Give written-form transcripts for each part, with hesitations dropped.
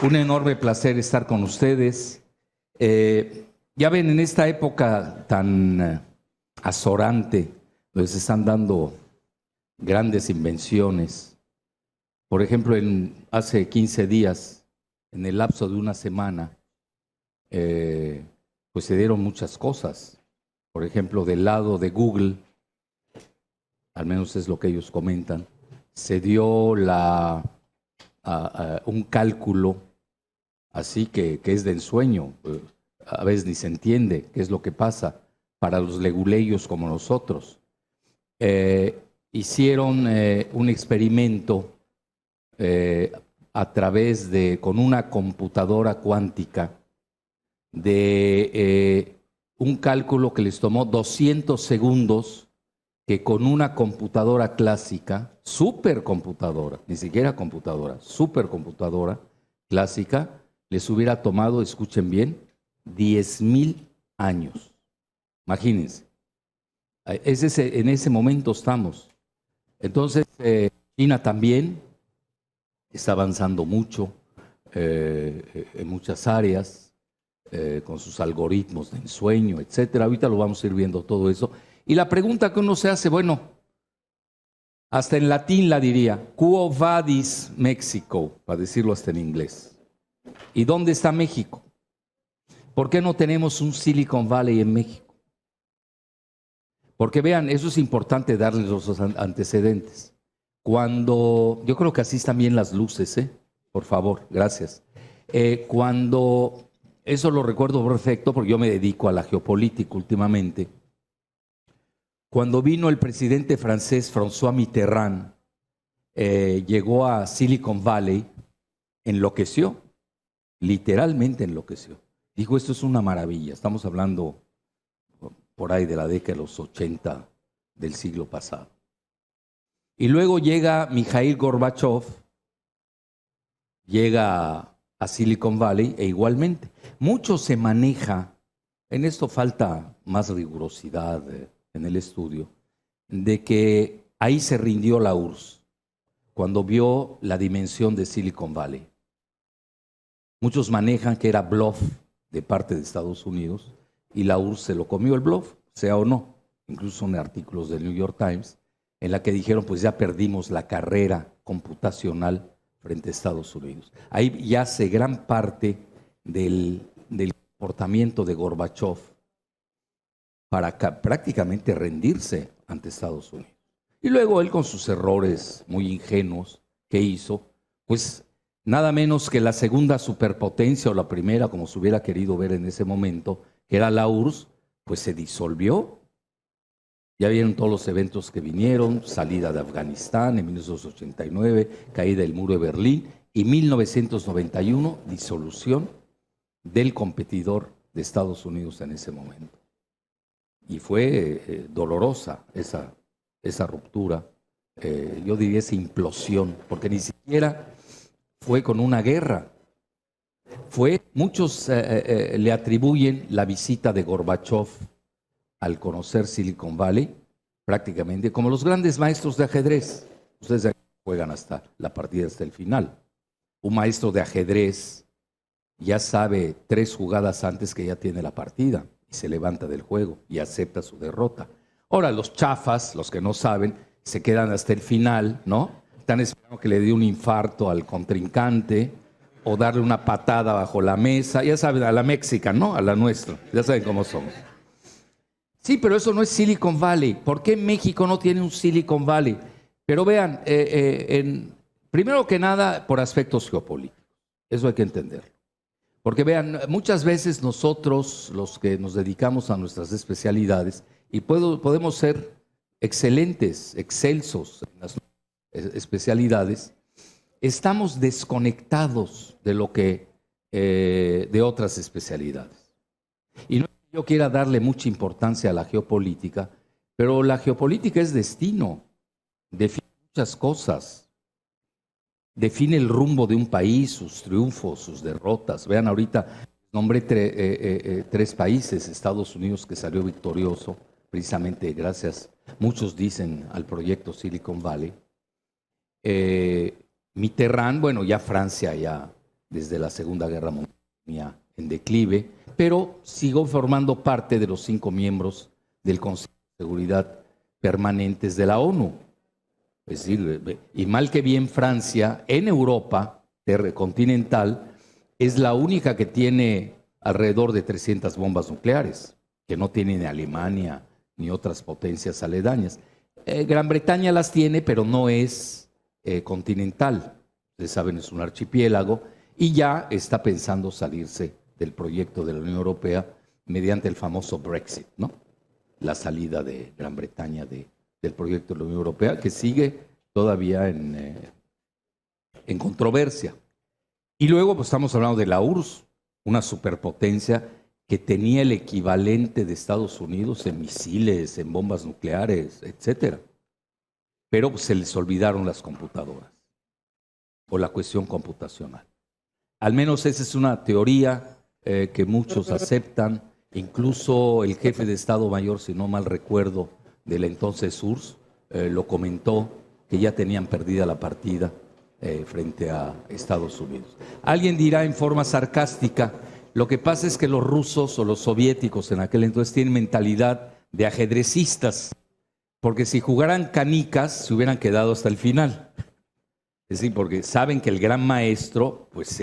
Un enorme placer estar con ustedes. Ya ven, en esta época tan azorante, donde se están dando grandes invenciones. Por ejemplo, hace 15 días, en el lapso de una semana, pues se dieron muchas cosas. Por ejemplo, del lado de Google, al menos es lo que ellos comentan, se dio un cálculo así que es de ensueño. A veces ni se entiende qué es lo que pasa para los leguleyos como nosotros. Hicieron un experimento a través con una computadora cuántica de un cálculo que les tomó 200 segundos, que con una computadora clásica, supercomputadora, ni siquiera computadora, supercomputadora clásica, les hubiera tomado, escuchen bien, 10,000 años. Imagínense. En ese momento estamos. Entonces, China también está avanzando mucho en muchas áreas, con sus algoritmos de ensueño, etcétera. Ahorita lo vamos a ir viendo todo eso. Y la pregunta que uno se hace, bueno, hasta en latín la diría, Quo vadis Mexico, para decirlo hasta en inglés. ¿Y dónde está México? ¿Por qué no tenemos un Silicon Valley en México? Porque vean, eso es importante darles los antecedentes. Yo creo que así están bien las luces, por favor, gracias. Eso lo recuerdo perfecto porque yo me dedico a la geopolítica últimamente. Cuando vino el presidente francés François Mitterrand, llegó a Silicon Valley, enloqueció, literalmente enloqueció. Dijo, esto es una maravilla, estamos hablando por ahí de la década de los 80 del siglo pasado. Y luego llega Mikhail Gorbachev, llega a Silicon Valley e igualmente. Mucho se maneja, en esto falta más rigurosidad en el estudio, de que ahí se rindió la URSS cuando vio la dimensión de Silicon Valley. Muchos manejan que era bluff de parte de Estados Unidos y la URSS se lo comió el bluff, sea o no. Incluso son artículos del New York Times en la que dijeron, pues ya perdimos la carrera computacional frente a Estados Unidos. Ahí yace gran parte del comportamiento de Gorbachev para prácticamente rendirse ante Estados Unidos. Y luego él, con sus errores muy ingenuos que hizo, pues nada menos que la segunda superpotencia, o la primera, como se hubiera querido ver en ese momento, que era la URSS, pues se disolvió. Ya vieron todos los eventos que vinieron: salida de Afganistán en 1989, caída del muro de Berlín, y 1991, disolución del competidor de Estados Unidos en ese momento. Y fue dolorosa esa ruptura, yo diría esa implosión, porque ni siquiera fue con una guerra. Muchos le atribuyen la visita de Gorbachev al conocer Silicon Valley, prácticamente como los grandes maestros de ajedrez. Ustedes juegan hasta la partida, hasta el final. Un maestro de ajedrez ya sabe 3 jugadas antes que ya tiene la partida y se levanta del juego y acepta su derrota. Ahora, los chafas, los que no saben, se quedan hasta el final, ¿no? Están esperando que le dé un infarto al contrincante o darle una patada bajo la mesa. Ya saben, a la mexica, ¿no? A la nuestra. Ya saben cómo somos. Sí, pero eso no es Silicon Valley. ¿Por qué México no tiene un Silicon Valley? Pero vean, primero que nada, por aspectos geopolíticos. Eso hay que entenderlo. Porque vean, muchas veces nosotros, los que nos dedicamos a nuestras especialidades, y podemos ser excelentes, excelsos en las especialidades, estamos desconectados de lo que de otras especialidades. Y no es que yo quiera darle mucha importancia a la geopolítica, pero la geopolítica es destino, define muchas cosas. Define el rumbo de un país, sus triunfos, sus derrotas. Vean, ahorita nombré 3 países: Estados Unidos, que salió victorioso, precisamente gracias, muchos dicen, al proyecto Silicon Valley. Mitterrand, bueno, ya Francia ya desde la Segunda Guerra Mundial en declive, pero siguió formando parte de los 5 miembros del Consejo de Seguridad Permanentes de la ONU. Es decir, y mal que bien Francia, en Europa continental, es la única que tiene alrededor de 300 bombas nucleares, que no tiene ni Alemania ni otras potencias aledañas. Gran Bretaña las tiene, pero no es continental. Ustedes saben, es un archipiélago y ya está pensando salirse del proyecto de la Unión Europea mediante el famoso Brexit, ¿no? La salida de Gran Bretaña del proyecto de la Unión Europea, que sigue todavía en controversia. Y luego pues, estamos hablando de la URSS, una superpotencia que tenía el equivalente de Estados Unidos en misiles, en bombas nucleares, etcétera. Pero pues, se les olvidaron las computadoras o la cuestión computacional. Al menos esa es una teoría que muchos aceptan. Incluso el jefe de Estado Mayor, si no mal recuerdo, de la entonces URSS, lo comentó, que ya tenían perdida la partida frente a Estados Unidos. Alguien dirá en forma sarcástica, lo que pasa es que los rusos o los soviéticos en aquel entonces tienen mentalidad de ajedrecistas, porque si jugaran canicas se hubieran quedado hasta el final. Es decir, porque saben que el gran maestro pues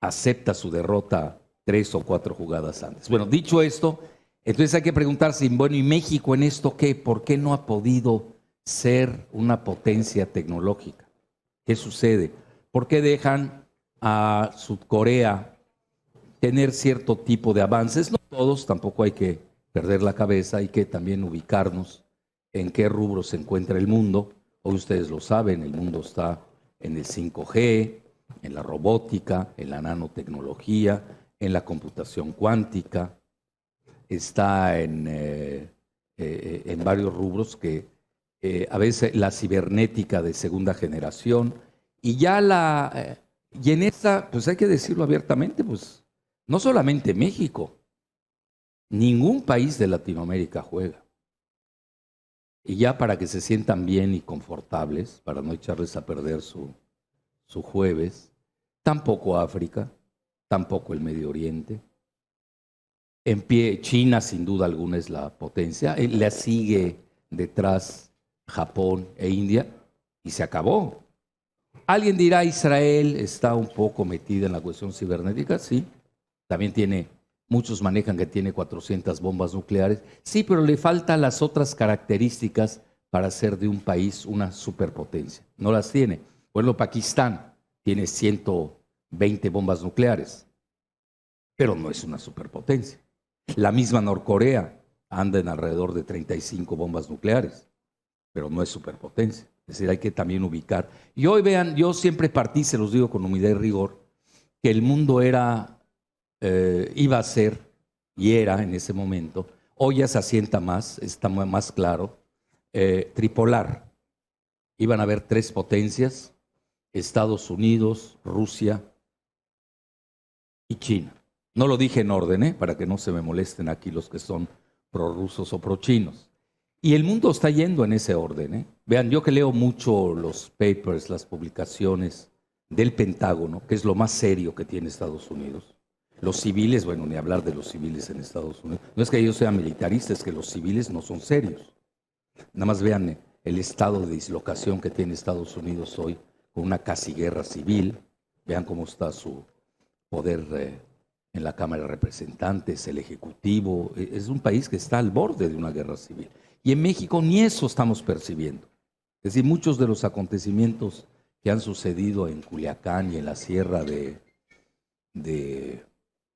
acepta su derrota 3 o 4 jugadas antes. Bueno, dicho esto, entonces hay que preguntarse, bueno, ¿y México en esto qué? ¿Por qué no ha podido ser una potencia tecnológica? ¿Qué sucede? ¿Por qué dejan a Sudcorea tener cierto tipo de avances? No todos, tampoco hay que perder la cabeza, hay que también ubicarnos en qué rubro se encuentra el mundo. Hoy ustedes lo saben, el mundo está en el 5G, en la robótica, en la nanotecnología, en la computación cuántica, está en varios rubros que a veces la cibernética de segunda generación, y ya y en esta, pues hay que decirlo abiertamente, pues no solamente México, ningún país de Latinoamérica juega. Y ya para que se sientan bien y confortables, para no echarles a perder su jueves, tampoco África, tampoco el Medio Oriente. En pie, China sin duda alguna es la potencia, la sigue detrás Japón e India y se acabó. Alguien dirá, Israel está un poco metida en la cuestión cibernética, sí, también muchos manejan que tiene 400 bombas nucleares, sí, pero le faltan las otras características para ser de un país una superpotencia, no las tiene. Por ejemplo, Pakistán tiene 120 bombas nucleares, pero no es una superpotencia. La misma Norcorea anda en alrededor de 35 bombas nucleares, pero no es superpotencia. Es decir, hay que también ubicar. Y hoy vean, yo siempre partí, se los digo con humildad y rigor, que el mundo iba a ser, y era en ese momento, hoy ya se asienta más, está más claro, tripolar. Iban a haber 3 potencias, Estados Unidos, Rusia y China. No lo dije en orden, para que no se me molesten aquí los que son prorrusos o prochinos. Y el mundo está yendo en ese orden. Vean, yo que leo mucho los papers, las publicaciones del Pentágono, que es lo más serio que tiene Estados Unidos. Los civiles, bueno, ni hablar de los civiles en Estados Unidos. No es que ellos sean militaristas, es que los civiles no son serios. Nada más vean el estado de dislocación que tiene Estados Unidos hoy, con una casi guerra civil. Vean cómo está su poder en la Cámara de Representantes, el Ejecutivo. Es un país que está al borde de una guerra civil. Y en México ni eso estamos percibiendo. Es decir, muchos de los acontecimientos que han sucedido en Culiacán y en la sierra de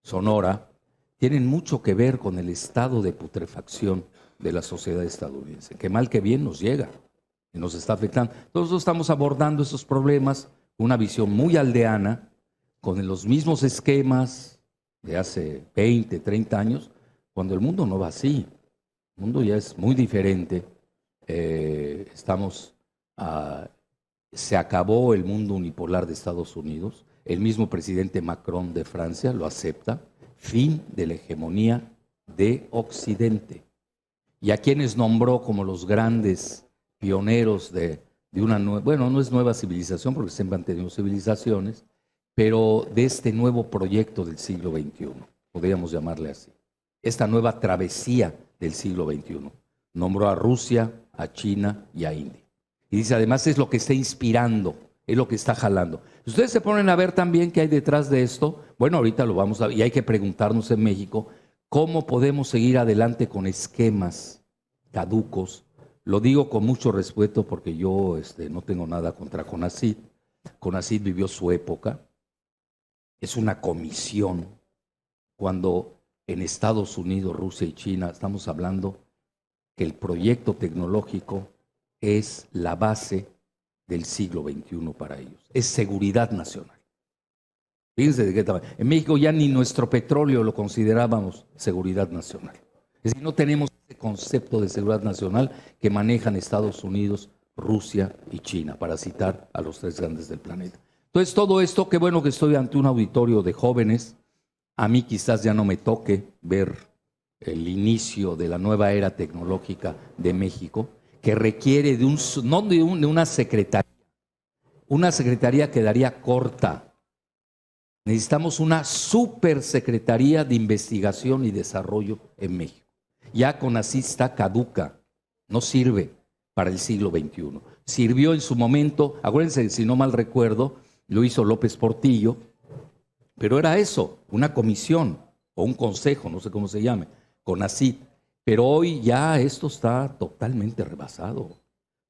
Sonora tienen mucho que ver con el estado de putrefacción de la sociedad estadounidense, que mal que bien nos llega y nos está afectando. Nosotros estamos abordando esos problemas con una visión muy aldeana, con los mismos esquemas de hace 20, 30 años, cuando el mundo no va así. El mundo ya es muy diferente. Se acabó el mundo unipolar de Estados Unidos. El mismo presidente Macron de Francia lo acepta. Fin de la hegemonía de Occidente. Y a quienes nombró como los grandes pioneros de una nueva, bueno, no es nueva civilización porque siempre han tenido civilizaciones, pero de este nuevo proyecto del siglo XXI, podríamos llamarle así. Esta nueva travesía del siglo XXI. Nombró a Rusia, a China y a India. Y dice, además es lo que está inspirando, es lo que está jalando. Ustedes se ponen a ver también qué hay detrás de esto. Bueno, ahorita lo vamos a ver, y hay que preguntarnos en México, ¿cómo podemos seguir adelante con esquemas caducos? Lo digo con mucho respeto porque yo no tengo nada contra CONACYT. CONACYT vivió su época. Es una comisión. Cuando en Estados Unidos, Rusia y China estamos hablando que el proyecto tecnológico es la base del siglo XXI para ellos. Es seguridad nacional. Fíjense de qué tamaño. En México ya ni nuestro petróleo lo considerábamos seguridad nacional. Es decir, no tenemos ese concepto de seguridad nacional que manejan Estados Unidos, Rusia y China, para citar a los tres grandes del planeta. Entonces, todo esto, qué bueno que estoy ante un auditorio de jóvenes. A mí quizás ya no me toque ver el inicio de la nueva era tecnológica de México, que requiere de de una secretaría. Una secretaría quedaría corta. Necesitamos una supersecretaría de investigación y desarrollo en México. Ya CONACYT está caduca, no sirve para el siglo XXI. Sirvió en su momento, acuérdense, si no mal recuerdo, lo hizo López Portillo, pero era eso, una comisión o un consejo, no sé cómo se llame, CONACYT. Pero hoy ya esto está totalmente rebasado.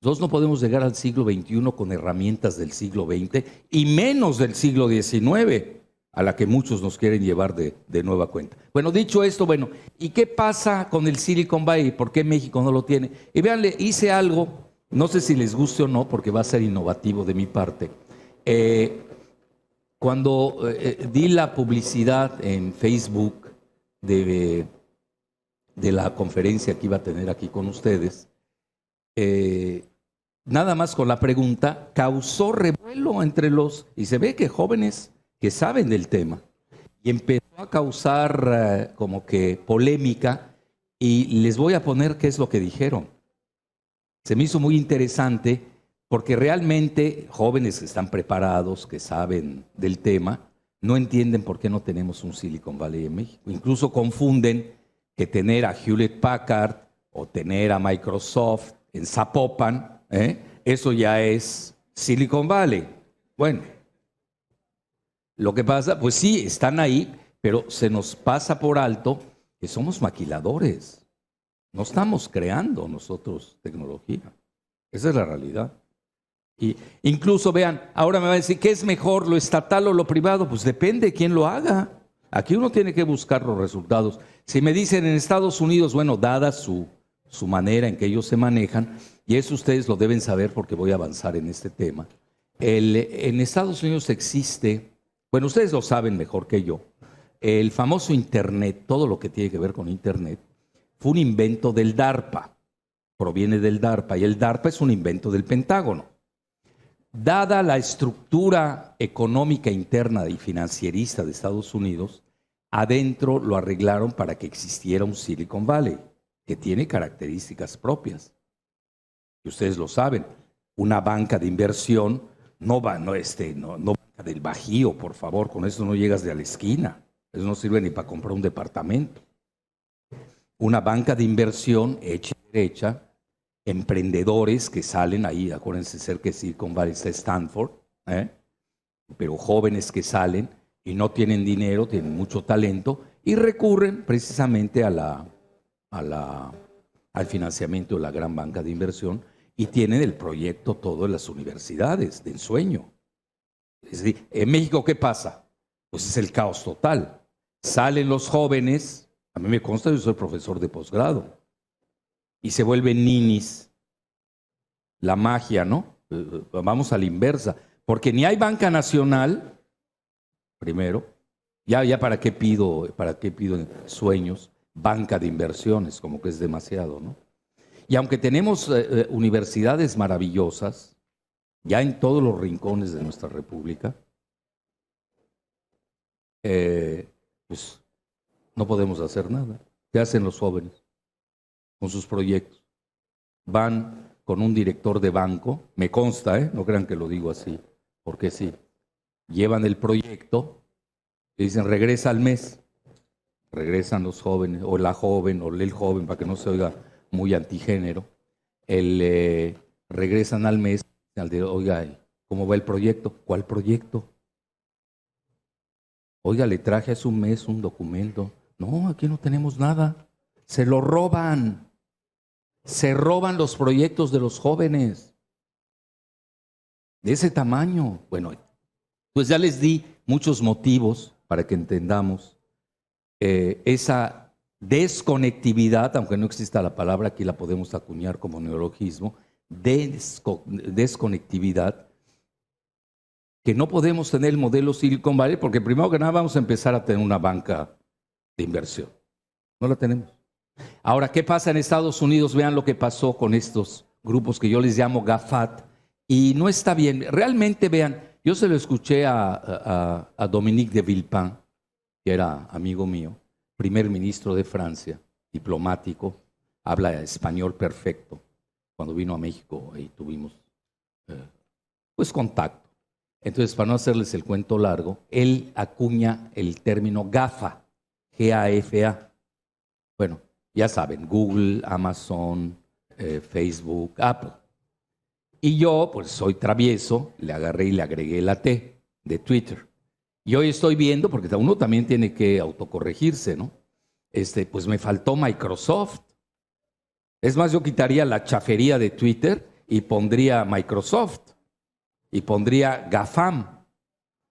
Nosotros no podemos llegar al siglo XXI con herramientas del siglo XX y menos del siglo XIX, a la que muchos nos quieren llevar de nueva cuenta. Bueno, dicho esto, bueno, ¿y qué pasa con el Silicon Valley? ¿Por qué México no lo tiene? Y vean, hice algo, no sé si les guste o no, porque va a ser innovativo de mi parte. Cuando di la publicidad en Facebook de la conferencia que iba a tener aquí con ustedes, nada más con la pregunta, causó revuelo entre y se ve que jóvenes que saben del tema, y empezó a causar como que polémica, y les voy a poner qué es lo que dijeron. Se me hizo muy interesante porque realmente jóvenes que están preparados, que saben del tema, no entienden por qué no tenemos un Silicon Valley en México. Incluso confunden que tener a Hewlett Packard o tener a Microsoft en Zapopan, eso ya es Silicon Valley. Bueno, lo que pasa, pues sí, están ahí, pero se nos pasa por alto que somos maquiladores. No estamos creando nosotros tecnología. Esa es la realidad. Y incluso vean, ahora me va a decir, ¿qué es mejor, lo estatal o lo privado? Pues depende de quién lo haga. Aquí uno tiene que buscar los resultados. Si me dicen en Estados Unidos, bueno, dada su manera en que ellos se manejan, y eso ustedes lo deben saber porque voy a avanzar en este tema. En Estados Unidos existe, bueno, ustedes lo saben mejor que yo, el famoso Internet, todo lo que tiene que ver con Internet, fue un invento del DARPA, proviene del DARPA, y el DARPA es un invento del Pentágono. Dada la estructura económica interna y financierista de Estados Unidos, adentro lo arreglaron para que existiera un Silicon Valley, que tiene características propias. Y ustedes lo saben, una banca de inversión no banca del Bajío, por favor, con eso no llegas de a la esquina. Eso no sirve ni para comprar un departamento. Una banca de inversión hecha y derecha, emprendedores que salen ahí, acuérdense cerca de Silicon Valley está Stanford, pero jóvenes que salen y no tienen dinero, tienen mucho talento y recurren precisamente al financiamiento de la gran banca de inversión y tienen el proyecto todo en las universidades de ensueño. Es decir, en México, ¿qué pasa? Pues es el caos total. Salen los jóvenes, a mí me consta, yo soy profesor de posgrado, y se vuelven ninis. La magia, ¿no? Vamos a la inversa, porque ni hay banca nacional, primero, ya para qué pido sueños, banca de inversiones, como que es demasiado, ¿no? Y aunque tenemos universidades maravillosas, ya en todos los rincones de nuestra república, pues no podemos hacer nada. ¿Qué hacen los jóvenes con sus proyectos? Van con un director de banco, me consta, no crean que lo digo así, porque sí. llevan el proyecto y dicen, regresa al mes. Regresan los jóvenes, o la joven, o el joven, para que no se oiga muy antigénero. Regresan al mes, oiga, ¿cómo va el proyecto? ¿Cuál proyecto? Oiga, le traje hace un mes un documento. No, aquí no tenemos nada. Se lo roban. Se roban los proyectos de los jóvenes. De ese tamaño. Bueno, pues ya les di muchos motivos para que entendamos esa desconectividad, aunque no exista la palabra, aquí la podemos acuñar como neologismo, desconectividad, que no podemos tener el modelo Silicon Valley porque primero que nada vamos a empezar a tener una banca de inversión. No la tenemos. Ahora, ¿qué pasa en Estados Unidos? Vean lo que pasó con estos grupos que yo les llamo GAFAT, y no está bien. Realmente, vean, yo se lo escuché a Dominique de Villepin, que era amigo mío, primer ministro de Francia, diplomático, habla español perfecto. Cuando vino a México, ahí tuvimos pues contacto. Entonces, para no hacerles el cuento largo, él acuña el término GAFA, G-A-F-A. Bueno, ya saben, Google, Amazon, Facebook, Apple. Y yo, pues soy travieso, le agarré y le agregué la T de Twitter. Y hoy estoy viendo, porque uno también tiene que autocorregirse, ¿no? Pues me faltó Microsoft. Es más, yo quitaría la chafería de Twitter y pondría Microsoft. Y pondría GAFAM.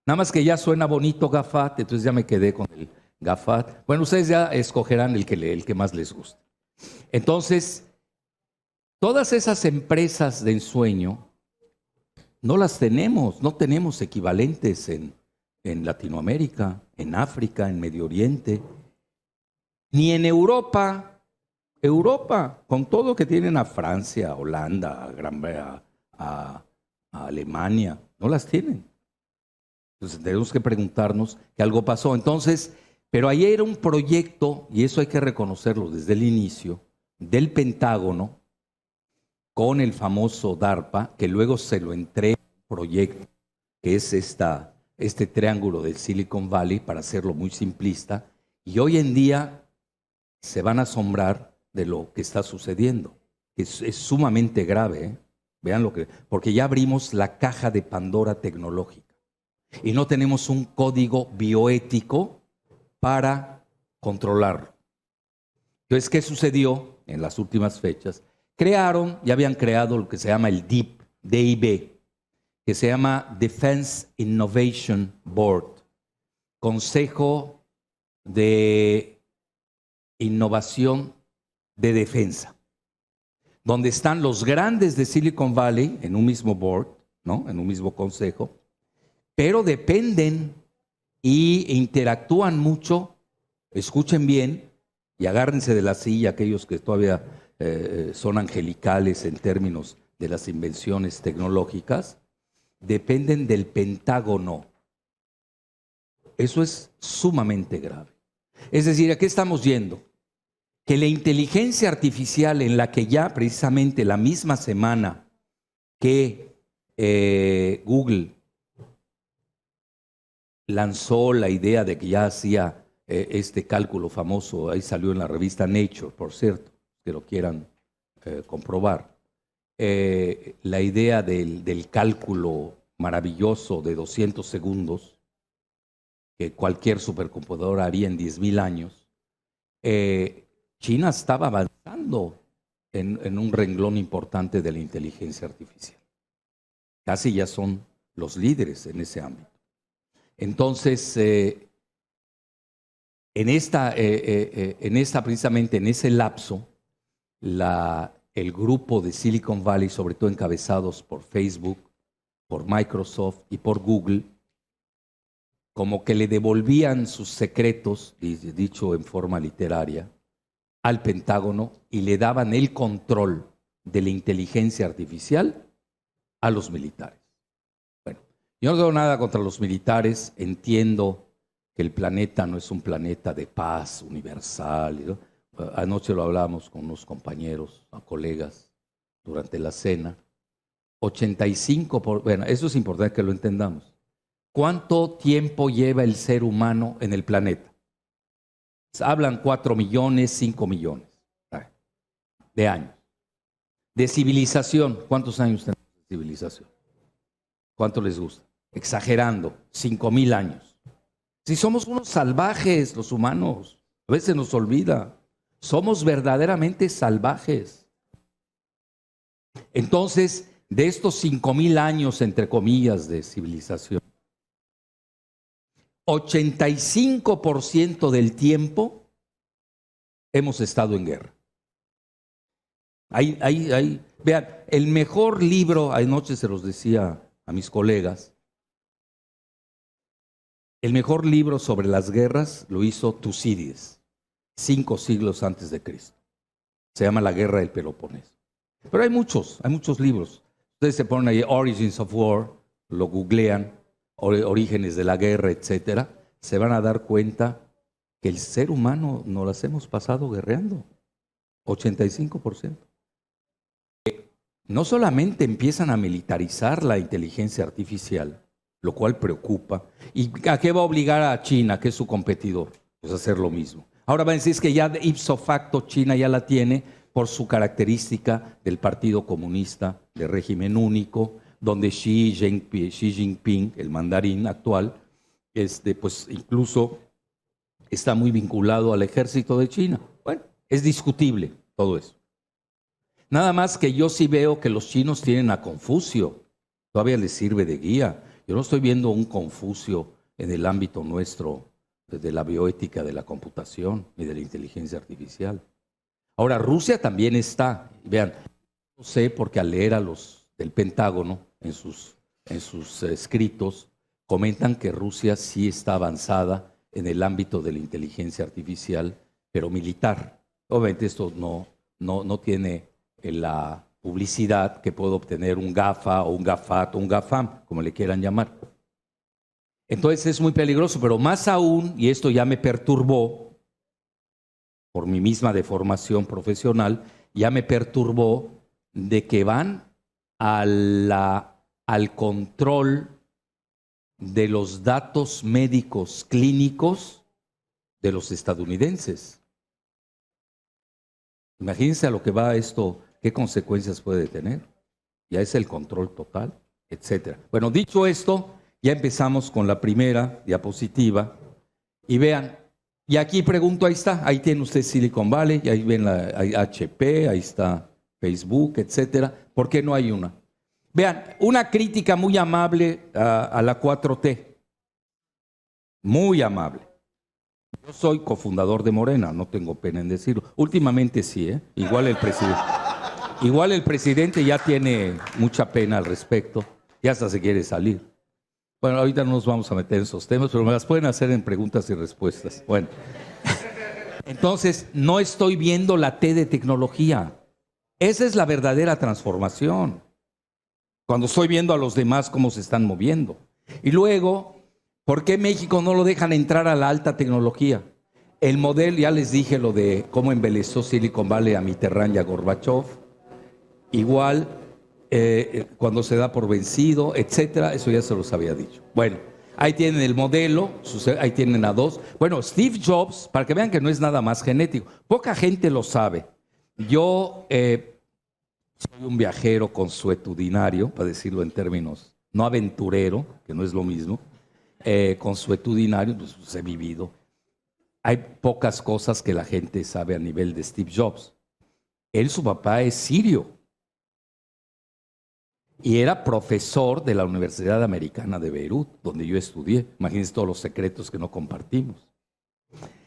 Nada más que ya suena bonito GAFAT, entonces ya me quedé con el GAFAT. Bueno, ustedes ya escogerán el que más les guste. Entonces, todas esas empresas de ensueño no las tenemos, no tenemos equivalentes en Latinoamérica, en África, en Medio Oriente, ni en Europa. Europa, con todo lo que tienen a Francia, a Holanda, a Gran Bretaña, a Alemania, no las tienen. Entonces tenemos que preguntarnos que algo pasó. Entonces, pero ahí era un proyecto, y eso hay que reconocerlo desde el inicio, del Pentágono, con el famoso DARPA, que luego se lo entrega un proyecto, que es este triángulo del Silicon Valley, para hacerlo muy simplista, y hoy en día se van a asombrar de lo que está sucediendo. Es sumamente grave, ¿eh? Vean lo que, porque ya abrimos la caja de Pandora tecnológica y no tenemos un código bioético para controlarlo. Entonces, ¿qué sucedió en las últimas fechas? Ya habían creado lo que se llama el DIB, que se llama Defense Innovation Board, Consejo de Innovación de Defensa, donde están los grandes de Silicon Valley en un mismo board, ¿no? En un mismo consejo, pero dependen e interactúan mucho. Escuchen bien y agárrense de la silla aquellos que todavía son angelicales en términos de las invenciones tecnológicas. Dependen del Pentágono. Eso es sumamente grave. Es decir, ¿a qué estamos yendo? Que la inteligencia artificial, en la que ya precisamente la misma semana que Google lanzó la idea de que ya hacía este cálculo famoso, ahí salió en la revista Nature, por cierto, que lo quieran comprobar, la idea del cálculo maravilloso de 200 segundos, que cualquier supercomputadora haría en 10,000 años, China estaba avanzando en un renglón importante de la inteligencia artificial. Casi ya son los líderes en ese ámbito. Entonces, precisamente en ese lapso, el grupo de Silicon Valley, sobre todo encabezados por Facebook, por Microsoft y por Google, como que le devolvían sus secretos, dicho en forma literaria, al Pentágono y le daban el control de la inteligencia artificial a los militares. Bueno, yo no tengo nada contra los militares, entiendo que el planeta no es un planeta de paz universal, ¿no? Anoche lo hablábamos con unos compañeros, colegas, durante la cena. 85%, bueno, eso es importante que lo entendamos. ¿Cuánto tiempo lleva el ser humano en el planeta? Hablan 4 millones, 5 millones de años. De civilización, ¿cuántos años tenemos de civilización? ¿Cuánto les gusta? Exagerando, 5,000 años. Si somos unos salvajes los humanos, a veces nos olvida, somos verdaderamente salvajes. Entonces, de estos 5,000 años, entre comillas, de civilización, 85% del tiempo hemos estado en guerra. Vean, el mejor libro, anoche se los decía a mis colegas, el mejor libro sobre las guerras lo hizo Tucídides, 5 siglos antes de Cristo. Se llama La Guerra del Peloponeso. Pero hay muchos libros. Ustedes se ponen ahí Origins of War, lo googlean, orígenes de la guerra, etcétera, se van a dar cuenta que el ser humano nos las hemos pasado guerreando. 85%. No solamente empiezan a militarizar la inteligencia artificial, lo cual preocupa. ¿Y a qué va a obligar a China, que es su competidor? Pues a hacer lo mismo. Ahora van a decir que ya de ipso facto China ya la tiene por su característica del Partido Comunista de régimen único, donde Xi Jinping, el mandarín actual, pues incluso está muy vinculado al ejército de China. Bueno, es discutible todo eso. Nada más que yo sí veo que los chinos tienen a Confucio, todavía les sirve de guía. Yo no estoy viendo un Confucio en el ámbito nuestro de la bioética de la computación y de la inteligencia artificial. Ahora, Rusia también está, vean, no sé porque al leer a los del Pentágono en sus escritos, comentan que Rusia sí está avanzada en el ámbito de la inteligencia artificial, pero militar. Obviamente esto no tiene la publicidad que puede obtener un GAFA o un GAFAT o un GAFAM, como le quieran llamar. Entonces es muy peligroso, pero más aún, y esto ya me perturbó, por mi misma deformación profesional, ya me perturbó de que van al control de los datos médicos clínicos de los estadounidenses. Imagínense a lo que va esto, qué consecuencias puede tener. Ya es el control total, etcétera. Bueno, dicho esto, ya empezamos con la primera diapositiva. Y vean, y aquí pregunto, ahí está, ahí tiene usted Silicon Valley, y ahí ven hay HP, ahí está Facebook, etcétera. ¿Por qué no hay una? Vean, una crítica muy amable a la 4T. Muy amable. Yo soy cofundador de Morena, no tengo pena en decirlo. Últimamente sí, ¿eh? Igual el presidente ya tiene mucha pena al respecto y hasta se quiere salir. Bueno, ahorita no nos vamos a meter en esos temas, pero me las pueden hacer en preguntas y respuestas. Bueno, entonces no estoy viendo la T de tecnología. Esa es la verdadera transformación. Cuando estoy viendo a los demás cómo se están moviendo. Y luego, ¿por qué México no lo dejan entrar a la alta tecnología? El modelo, ya les dije lo de cómo embelezó Silicon Valley a Mitterrand y a Gorbachev. Igual, cuando se da por vencido, etcétera, eso ya se los había dicho. Bueno, ahí tienen el modelo, ahí tienen a dos. Bueno, Steve Jobs, para que vean que no es nada más genético, poca gente lo sabe. Yo soy un viajero consuetudinario, para decirlo en términos no aventurero, que no es lo mismo, consuetudinario, pues he vivido. Hay pocas cosas que la gente sabe a nivel de Steve Jobs. Su papá es sirio. Y era profesor de la Universidad Americana de Beirut, donde yo estudié. Imagínense todos los secretos que no compartimos,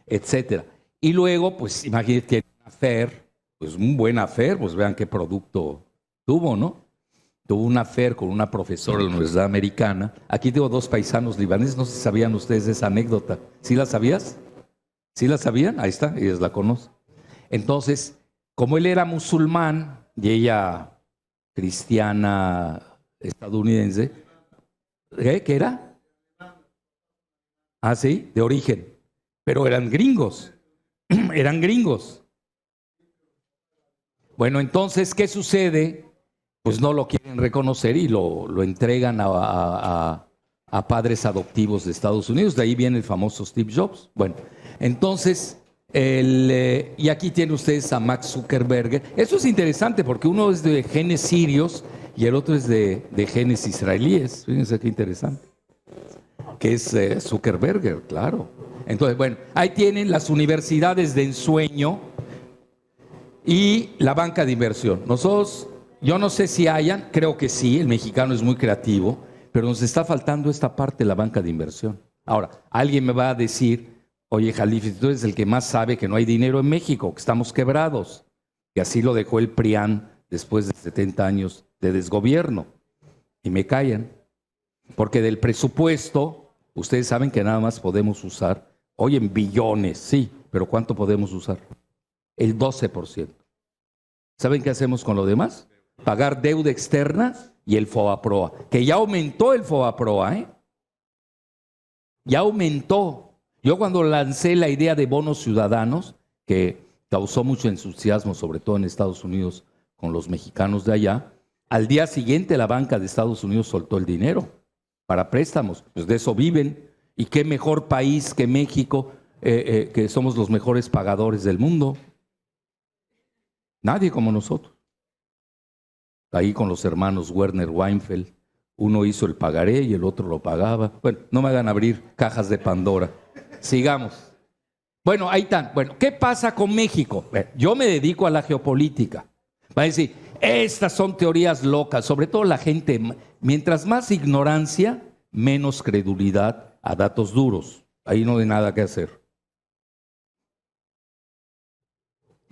etcétera. Y luego, pues imagínense que un affair, pues un buen affair, pues vean qué producto tuvo, ¿no? Tuvo un affair con una profesora de la Universidad Americana. Aquí tengo dos paisanos libaneses, no sé si sabían ustedes esa anécdota. ¿Sí la sabías? ¿Sí la sabían? Ahí está, ellos la conocen. Entonces, como él era musulmán y ella cristiana estadounidense, ¿qué era? Ah, sí, de origen, pero eran gringos, eran gringos. Bueno, entonces, ¿qué sucede? Pues no lo quieren reconocer y lo entregan a a padres adoptivos de Estados Unidos, de ahí viene el famoso Steve Jobs. Bueno, entonces, y aquí tienen ustedes a Max Zuckerberg. Eso es interesante porque uno es de genes sirios y el otro es de genes israelíes. Fíjense qué interesante. Que es Zuckerberg, claro. Entonces, bueno, ahí tienen las universidades de ensueño y la banca de inversión. Nosotros, yo no sé si hayan, creo que sí, el mexicano es muy creativo, pero nos está faltando esta parte de la banca de inversión. Ahora, alguien me va a decir, oye, Jalife, tú eres el que más sabe que no hay dinero en México, que estamos quebrados, que así lo dejó el PRIAN después de 70 años de desgobierno. Y me callan, porque del presupuesto, ustedes saben que nada más podemos usar, hoy en billones, sí, pero ¿cuánto podemos usar? El 12%. ¿Saben qué hacemos con lo demás? Pagar deuda externa y el FOBAPROA, que ya aumentó el FOBAPROA, ¿eh? Ya aumentó. Yo cuando lancé la idea de bonos ciudadanos, que causó mucho entusiasmo, sobre todo en Estados Unidos, con los mexicanos de allá, al día siguiente la banca de Estados Unidos soltó el dinero para préstamos. Pues de eso viven. Y qué mejor país que México, que somos los mejores pagadores del mundo. Nadie como nosotros. Ahí con los hermanos Werner Weinfeld, uno hizo el pagaré y el otro lo pagaba. Bueno, no me hagan abrir cajas de Pandora. Sigamos. Bueno, ahí están. Bueno, ¿qué pasa con México? Yo me dedico a la geopolítica. Va a decir, estas son teorías locas, sobre todo la gente, mientras más ignorancia, menos credulidad a datos duros. Ahí no hay nada que hacer.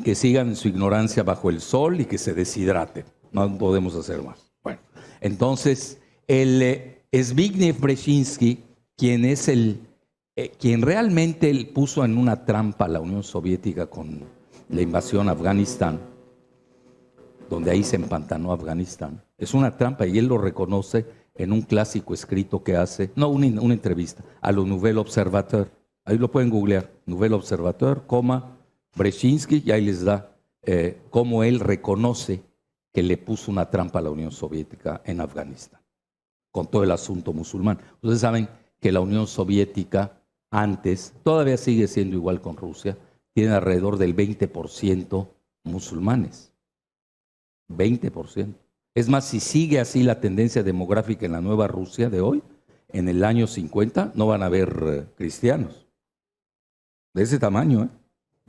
Que sigan en su ignorancia bajo el sol y que se deshidraten. No podemos hacer más. Bueno, entonces, Zbigniew Brzezinski, quien es quien realmente puso en una trampa a la Unión Soviética con la invasión a Afganistán, donde ahí se empantanó Afganistán, es una trampa y él lo reconoce en un clásico escrito que hace, no, una entrevista a lo Nouvel Observateur. Ahí lo pueden googlear, Nouvel Observateur, Brzezinski, y ahí les da cómo él reconoce que le puso una trampa a la Unión Soviética en Afganistán, con todo el asunto musulmán. Ustedes saben que la Unión Soviética antes, todavía sigue siendo igual con Rusia, tiene alrededor del 20% musulmanes. 20%. Es más, si sigue así la tendencia demográfica en la nueva Rusia de hoy, en el año 50 no van a haber cristianos. De ese tamaño, ¿eh?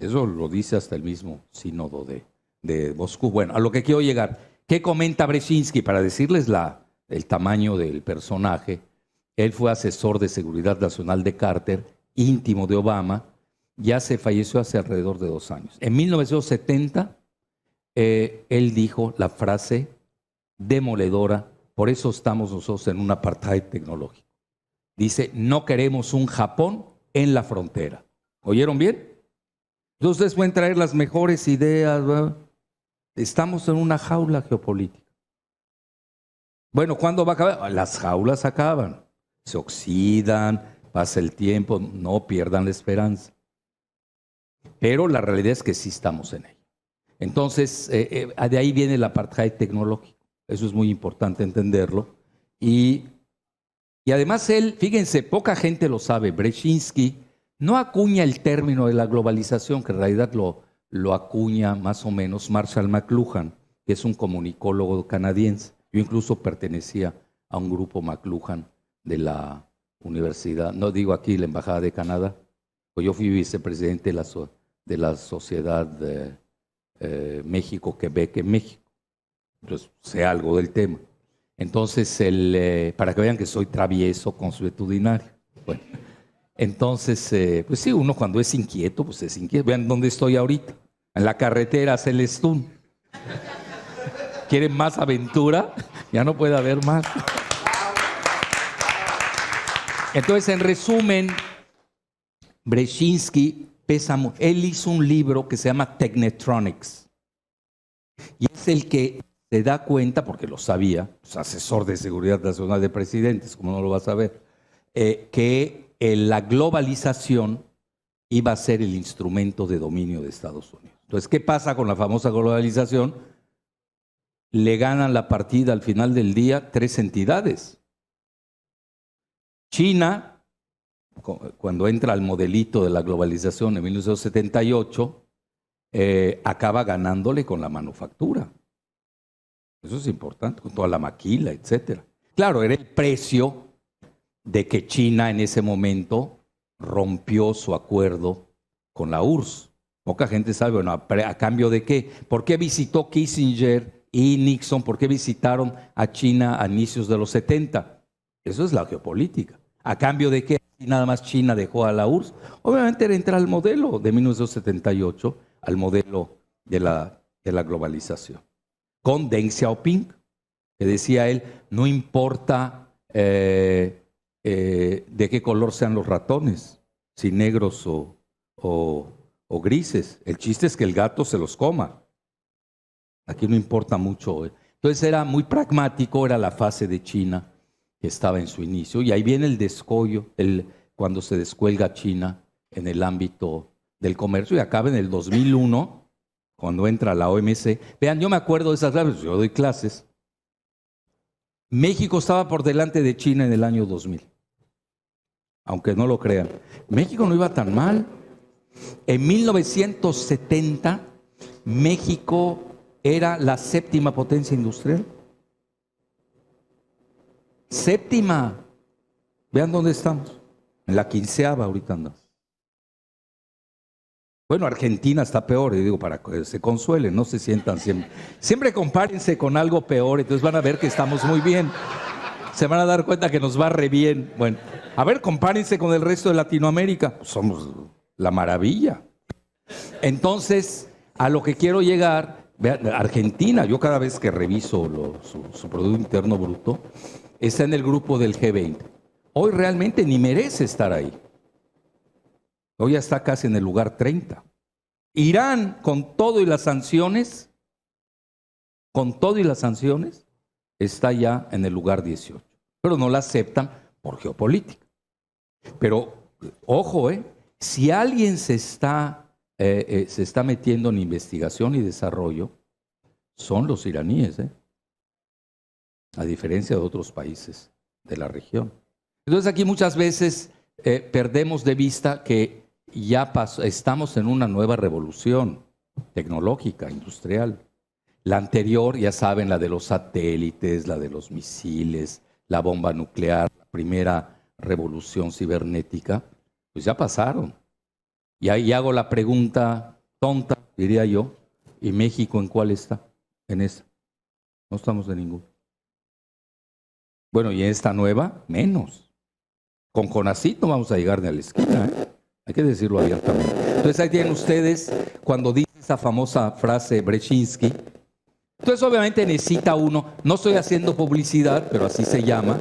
Eso lo dice hasta el mismo sínodo de Moscú. Bueno, a lo que quiero llegar. ¿Qué comenta Brzezinski? Para decirles el tamaño del personaje, él fue asesor de seguridad nacional de Carter, íntimo de Obama, ya se falleció hace alrededor de 2 años. En 1970, él dijo la frase demoledora, por eso estamos nosotros en un apartheid tecnológico. Dice, no queremos un Japón en la frontera. ¿Oyeron bien? Entonces ustedes pueden traer las mejores ideas, ¿verdad? Estamos en una jaula geopolítica. Bueno, ¿cuándo va a acabar? Las jaulas acaban, se oxidan, pasa el tiempo, no pierdan la esperanza. Pero la realidad es que sí estamos en ello. Entonces, de ahí viene el apartheid tecnológico. Eso es muy importante entenderlo. Y además él, fíjense, poca gente lo sabe, Brzezinski no acuña el término de la globalización, que en realidad lo acuña más o menos Marshall McLuhan, que es un comunicólogo canadiense. Yo incluso pertenecía a un grupo McLuhan de la universidad, no digo aquí la Embajada de Canadá, pues yo fui vicepresidente de la Sociedad de México-Quebec en México. Entonces sé algo del tema. Entonces, para que vean que soy travieso, consuetudinario. Bueno, entonces, pues sí, uno cuando es inquieto, pues es inquieto. Vean dónde estoy ahorita, en la carretera Celestún. ¿Quieren más aventura? Ya no puede haber más. Entonces, en resumen, Brzezinski él hizo un libro que se llama Technetronics. Y es el que se da cuenta, porque lo sabía, pues, asesor de seguridad nacional de presidentes, como no lo vas a ver, que la globalización iba a ser el instrumento de dominio de Estados Unidos. Entonces, ¿qué pasa con la famosa globalización? Le ganan la partida al final del día 3 entidades. China, cuando entra al modelito de la globalización en 1978, acaba ganándole con la manufactura. Eso es importante, con toda la maquila, etcétera. Claro, era el precio de que China en ese momento rompió su acuerdo con la URSS. Poca gente sabe, bueno, ¿a cambio de qué? ¿Por qué visitó Kissinger y Nixon? ¿Por qué visitaron a China a inicios de los 70? Eso es la geopolítica. ¿A cambio de qué? Y nada más China dejó a la URSS. Obviamente era entrar al modelo de 1978, al modelo de la globalización. Con Deng Xiaoping, que decía él, no importa de qué color sean los ratones, si negros o grises. El chiste es que el gato se los coma. Aquí no importa mucho. Entonces era muy pragmático, era la fase de China que estaba en su inicio. Y ahí viene el descollo, cuando se descuelga China en el ámbito del comercio y acaba en el 2001, cuando entra la OMC. Vean, yo me acuerdo de esas clases, yo doy clases. México estaba por delante de China en el año 2000. Aunque no lo crean. México no iba tan mal. En 1970, México era la séptima potencia industrial. Séptima. Vean dónde estamos. En la 15ª ahorita andamos. Bueno, Argentina está peor, y digo, para que se consuelen, no se sientan siempre. Siempre compárense con algo peor, entonces van a ver que estamos muy bien. Se van a dar cuenta que nos va re bien. Bueno, a ver, compárense con el resto de Latinoamérica. Pues somos la maravilla. Entonces, a lo que quiero llegar, vean, Argentina, yo cada vez que reviso su Producto Interno Bruto, está en el grupo del G20. Hoy realmente ni merece estar ahí. Hoy ya está casi en el lugar 30. Irán, con todo y las sanciones, está ya en el lugar 18. Pero no la aceptan por geopolítica. Pero, ojo, si alguien se está metiendo en investigación y desarrollo, son los iraníes, a diferencia de otros países de la región. Entonces aquí muchas veces perdemos de vista que ya estamos en una nueva revolución tecnológica, industrial. La anterior, ya saben, la de los satélites, la de los misiles, la bomba nuclear, la primera revolución cibernética, pues ya pasaron. Y ahí hago la pregunta tonta, diría yo, ¿y México en cuál está? En esa. No estamos en ninguna. Bueno, y en esta nueva, menos. Con CONACYT no vamos a llegar ni a la esquina, hay que decirlo abiertamente. Entonces ahí tienen ustedes, cuando dice esa famosa frase Brzezinski, entonces obviamente necesita uno, no estoy haciendo publicidad, pero así se llama,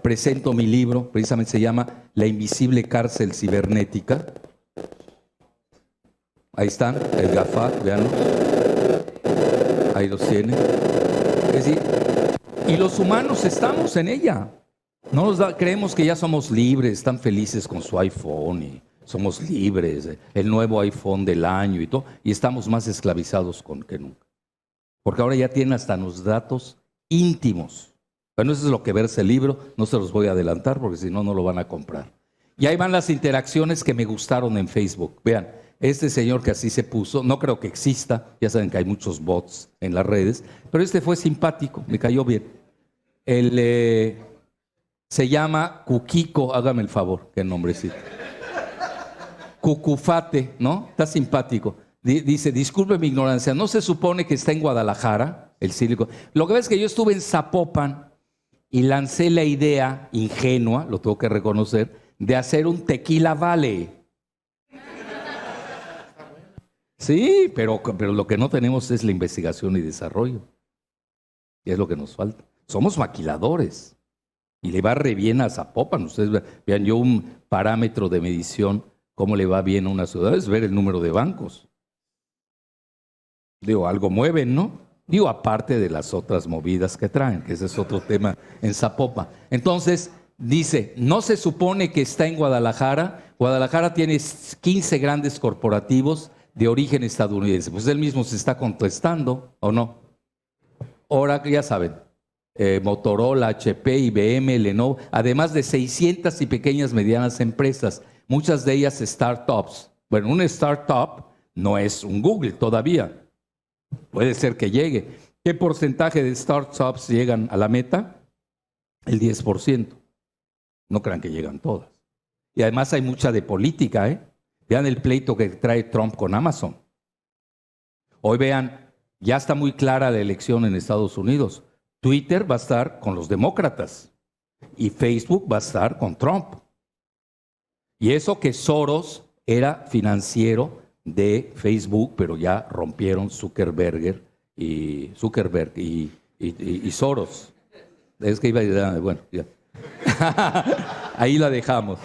presento mi libro, precisamente se llama La invisible cárcel cibernética. Ahí están, el GAFAC, veanlo. Ahí los tienen. Es decir, y los humanos estamos en ella. No creemos que ya somos libres, están felices con su iPhone y somos libres, el nuevo iPhone del año y todo, y estamos más esclavizados que nunca. Porque ahora ya tienen hasta los datos íntimos. Bueno, eso es lo que verse el libro, no se los voy a adelantar porque si no, no lo van a comprar. Y ahí van las interacciones que me gustaron en Facebook. Vean, este señor que así se puso, no creo que exista, ya saben que hay muchos bots en las redes, pero este fue simpático, me cayó bien. Se llama Cuquico, hágame el favor, qué nombrecito. Cucufate, ¿no? Está simpático. Dice, disculpe mi ignorancia, ¿no se supone que está en Guadalajara, el Silicon? Lo que ves es que yo estuve en Zapopan y lancé la idea ingenua, lo tengo que reconocer, de hacer un Tequila Valley. Sí, pero lo que no tenemos es la investigación y desarrollo. Y es lo que nos falta. Somos maquiladores. Y le va re bien a Zapopan. Ustedes vean, yo un parámetro de medición, cómo le va bien a una ciudad, es ver el número de bancos. Digo, algo mueven, ¿no? Digo, aparte de las otras movidas que traen, que ese es otro tema en Zapopan. Entonces, dice, no se supone que está en Guadalajara. Guadalajara tiene 15 grandes corporativos de origen estadounidense. Pues él mismo se está contestando, ¿o no? Ahora, ya saben, Motorola, HP, IBM, Lenovo, además de 600 y pequeñas medianas empresas, muchas de ellas startups. Bueno, un startup no es un Google todavía, puede ser que llegue. ¿Qué porcentaje de startups llegan a la meta? El 10%. No crean que llegan todas. Y además hay mucha de política, ¿eh? Vean el pleito que trae Trump con Amazon. Hoy vean, ya está muy clara la elección en Estados Unidos. Twitter va a estar con los demócratas y Facebook va a estar con Trump. Y eso que Soros era financiero de Facebook, pero ya rompieron Zuckerberg y Soros. Es que iba a... Bueno, ya. Ahí la dejamos.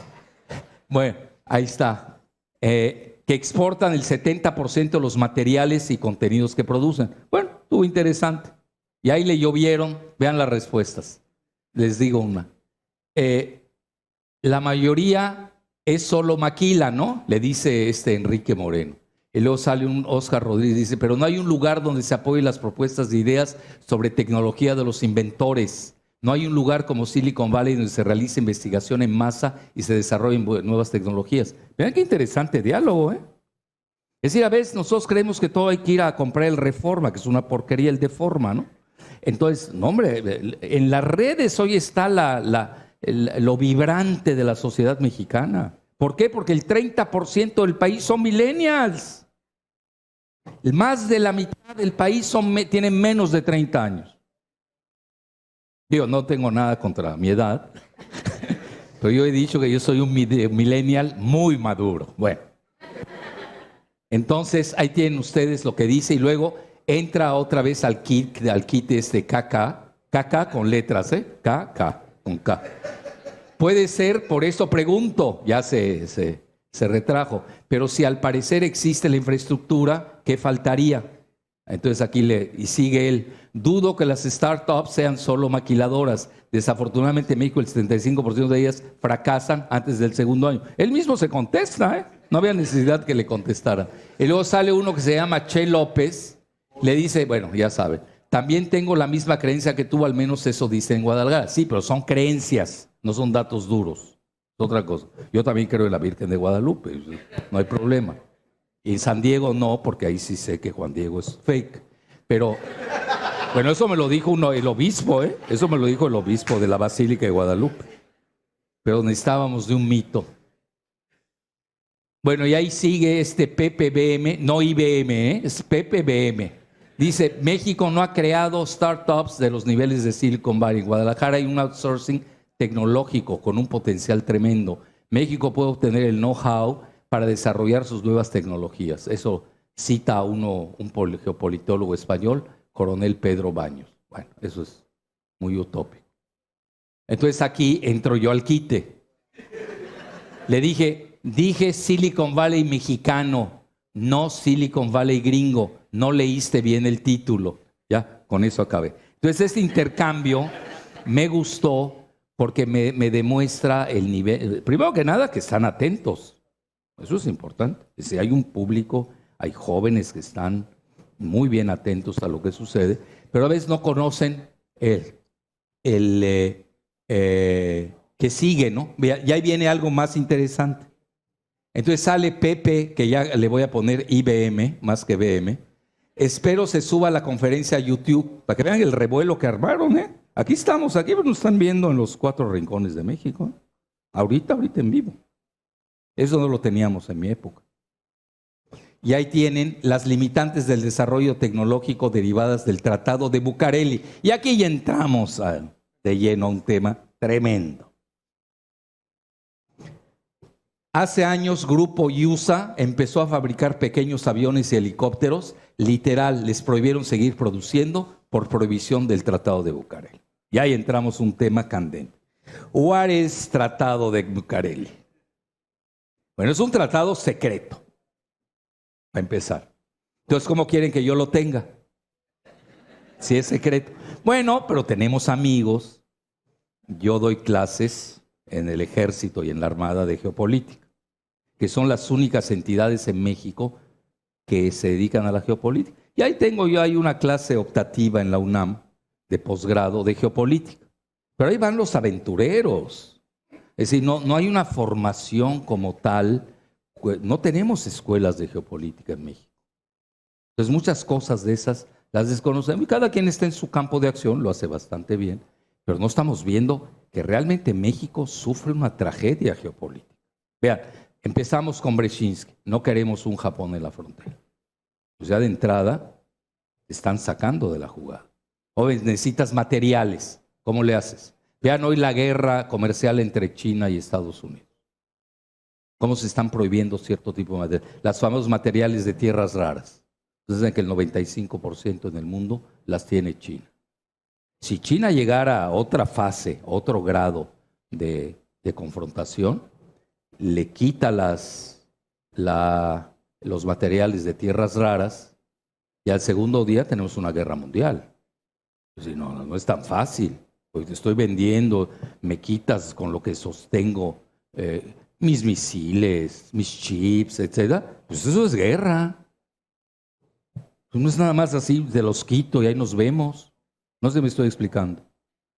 Bueno, ahí está. Que exportan el 70% de los materiales y contenidos que producen. Bueno, estuvo interesante. Y ahí le llovieron. Vean las respuestas. Les digo una. La mayoría es solo maquila, ¿no? Le dice Enrique Moreno. Y luego sale un Oscar Rodríguez y dice, pero no hay un lugar donde se apoyen las propuestas de ideas sobre tecnología de los inventores. No hay un lugar como Silicon Valley donde se realice investigación en masa y se desarrollen nuevas tecnologías. Vean qué interesante diálogo, ¿eh? Es decir, a veces nosotros creemos que todo hay que ir a comprar el Reforma, que es una porquería el Deforma, ¿no? Entonces, no, hombre, en las redes hoy está lo vibrante de la sociedad mexicana. ¿Por qué? Porque el 30% del país son millennials. Más de la mitad del país tienen menos de 30 años. Digo, no tengo nada contra mi edad, pero yo he dicho que yo soy un millennial muy maduro. Bueno, entonces ahí tienen ustedes lo que dice y luego entra otra vez al kit KK con letras, KK con K. Puede ser, por eso pregunto, ya se retrajo, pero si al parecer existe la infraestructura, ¿qué faltaría? Entonces aquí y sigue él, dudo que las startups sean solo maquiladoras. Desafortunadamente en México el 75% de ellas fracasan antes del segundo año. Él mismo se contesta, ¿eh? No había necesidad que le contestara. Y luego sale uno que se llama Che López, le dice, bueno, ya saben, también tengo la misma creencia que tú, al menos eso dice en Guadalajara. Sí, pero son creencias, no son datos duros. Es otra cosa. Yo también creo en la Virgen de Guadalupe, no hay problema. Y en San Diego no, porque ahí sí sé que Juan Diego es fake. Pero, bueno, eso me lo dijo el obispo, ¿eh? Eso me lo dijo el obispo de la Basílica de Guadalupe. Pero necesitábamos de un mito. Bueno, y ahí sigue PPBM, no IBM, es PPBM. Dice, México no ha creado startups de los niveles de Silicon Valley. En Guadalajara hay un outsourcing tecnológico con un potencial tremendo. México puede obtener el know-how para desarrollar sus nuevas tecnologías. Eso cita a un geopolitólogo español, coronel Pedro Baños. Bueno, eso es muy utópico. Entonces aquí entro yo al quite. Le dije Silicon Valley mexicano, no Silicon Valley gringo. No leíste bien el título. Ya, con eso acabé. Entonces este intercambio me gustó porque me demuestra el nivel. Primero que nada, que están atentos. Eso es importante. Si hay un público, hay jóvenes que están muy bien atentos a lo que sucede, pero a veces no conocen que sigue, ¿no? Y ahí viene algo más interesante. Entonces sale Pepe, que ya le voy a poner IBM, más que BM. Espero se suba a la conferencia a YouTube, para que vean el revuelo que armaron, ¿eh? Aquí estamos, aquí nos están viendo en los 4 rincones de México. Ahorita en vivo. Eso no lo teníamos en mi época. Y ahí tienen las limitantes del desarrollo tecnológico derivadas del Tratado de Bucareli. Y aquí ya entramos de lleno a un tema tremendo. Hace años, Grupo USA empezó a fabricar pequeños aviones y helicópteros. Literal, les prohibieron seguir produciendo por prohibición del Tratado de Bucareli. Y ahí entramos un tema candente. ¿What is Tratado de Bucareli? Bueno, es un tratado secreto, para empezar. Entonces, ¿cómo quieren que yo lo tenga? Si es secreto. Bueno, pero tenemos amigos. Yo doy clases en el Ejército y en la Armada de Geopolítica, que son las únicas entidades en México que se dedican a la geopolítica. Y ahí tengo yo una clase optativa en la UNAM de posgrado de geopolítica. Pero ahí van los aventureros. Es decir, no hay una formación como tal. No tenemos escuelas de geopolítica en México. Entonces muchas cosas de esas las desconocemos. Y cada quien está en su campo de acción, lo hace bastante bien. Pero no estamos viendo que realmente México sufre una tragedia geopolítica. Vean, empezamos con Brzezinski. No queremos un Japón en la frontera. Pues ya de entrada están sacando de la jugada. Jóvenes, necesitas materiales. ¿Cómo le haces? Vean hoy la guerra comercial entre China y Estados Unidos. Cómo se están prohibiendo cierto tipo de materiales. Las famosos materiales de tierras raras. Entonces, que el 95% en el mundo las tiene China. Si China llegara a otra fase, otro grado de confrontación, le quita los materiales de tierras raras y al segundo día tenemos una guerra mundial. Pues, no es tan fácil. Pues te estoy vendiendo, me quitas con lo que sostengo mis misiles, mis chips, etc. Pues eso es guerra. Pues no es nada más así, de los quito y ahí nos vemos. No sé si me estoy explicando.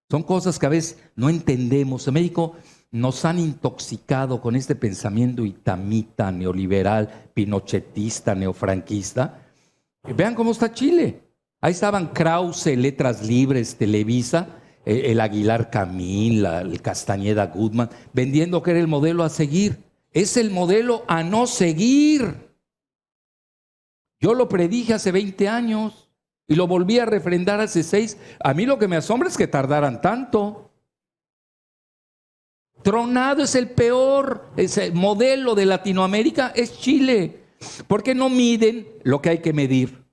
Son cosas que a veces no entendemos. En México nos han intoxicado con este pensamiento itamita, neoliberal, pinochetista, neofranquista. Vean cómo está Chile. Ahí estaban Krause, Letras Libres, Televisa, el Aguilar Camín, el Castañeda Goodman, vendiendo que era el modelo a seguir. Es el modelo a no seguir. Yo lo predije hace 20 años y lo volví a refrendar hace 6. A mí lo que me asombra es que tardaran tanto. Tronado es el peor modelo de Latinoamérica, es Chile. ¿Por qué no miden lo que hay que medir?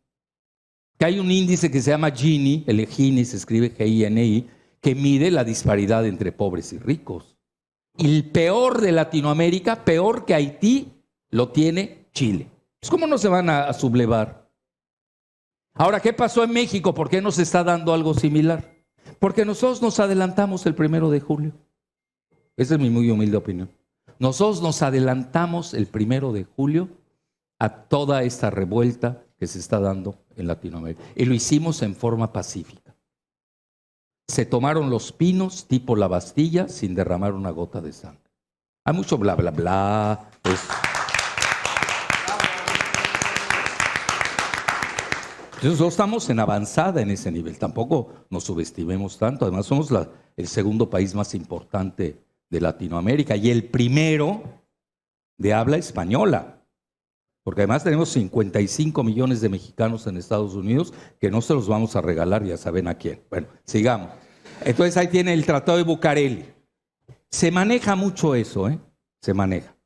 Que hay un índice que se llama Gini, el Gini se escribe G-I-N-I, que mide la disparidad entre pobres y ricos. Y el peor de Latinoamérica, peor que Haití, lo tiene Chile. Pues ¿cómo no se van a sublevar? Ahora, ¿qué pasó en México? ¿Por qué nos está dando algo similar? Porque nosotros nos adelantamos el 1 de julio. Esa es mi muy humilde opinión. Nosotros nos adelantamos el 1 de julio a toda esta revuelta que se está dando en Latinoamérica. Y lo hicimos en forma pacífica. Se tomaron los pinos tipo la Bastilla sin derramar una gota de sangre. Hay mucho bla, bla, bla. Nosotros estamos en avanzada en ese nivel. Tampoco nos subestimemos tanto. Además, somos el segundo país más importante de Latinoamérica y el primero de habla española. Porque además tenemos 55 millones de mexicanos en Estados Unidos que no se los vamos a regalar, ya saben a quién. Bueno, sigamos. Entonces ahí tiene el Tratado de Bucareli. Se maneja mucho eso, Se maneja.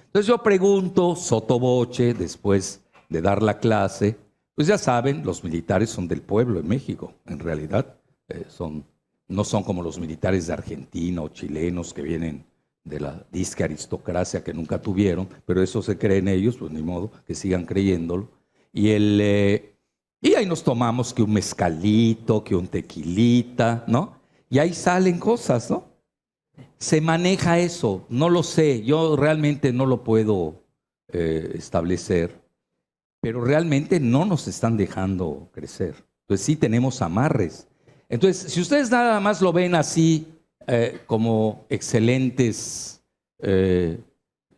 Entonces yo pregunto, sotoboche, después de dar la clase, pues ya saben, los militares son del pueblo en México, en realidad. No son como los militares de Argentina o chilenos que vienen de la disque aristocracia que nunca tuvieron, pero eso se creen ellos, pues ni modo, que sigan creyéndolo. Y ahí nos tomamos que un mezcalito, que un tequilita, ¿no? Y ahí salen cosas, ¿no? Se maneja eso, no lo sé, yo realmente no lo puedo establecer, pero realmente no nos están dejando crecer. Entonces sí tenemos amarres. Entonces, si ustedes nada más lo ven así, como excelentes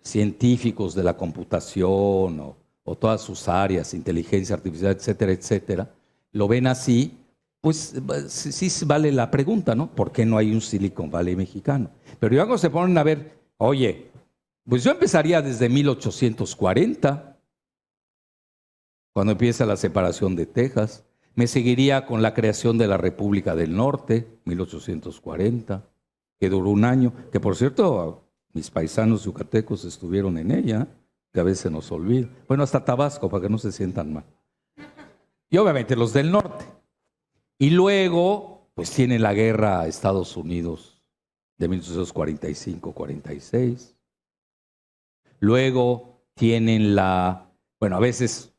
científicos de la computación o todas sus áreas, inteligencia artificial, etcétera, etcétera, lo ven así, pues sí vale la pregunta, ¿no? ¿Por qué no hay un Silicon Valley mexicano? Pero luego se ponen a ver, oye, pues yo empezaría desde 1840, cuando empieza la separación de Texas. Me seguiría con la creación de la República del Norte, 1840, que duró un año, que por cierto, mis paisanos yucatecos estuvieron en ella, que a veces nos olvida. Bueno, hasta Tabasco, para que no se sientan mal. Y obviamente los del norte. Y luego, pues tiene la guerra a Estados Unidos de 1845-46. Luego tienen bueno, a veces,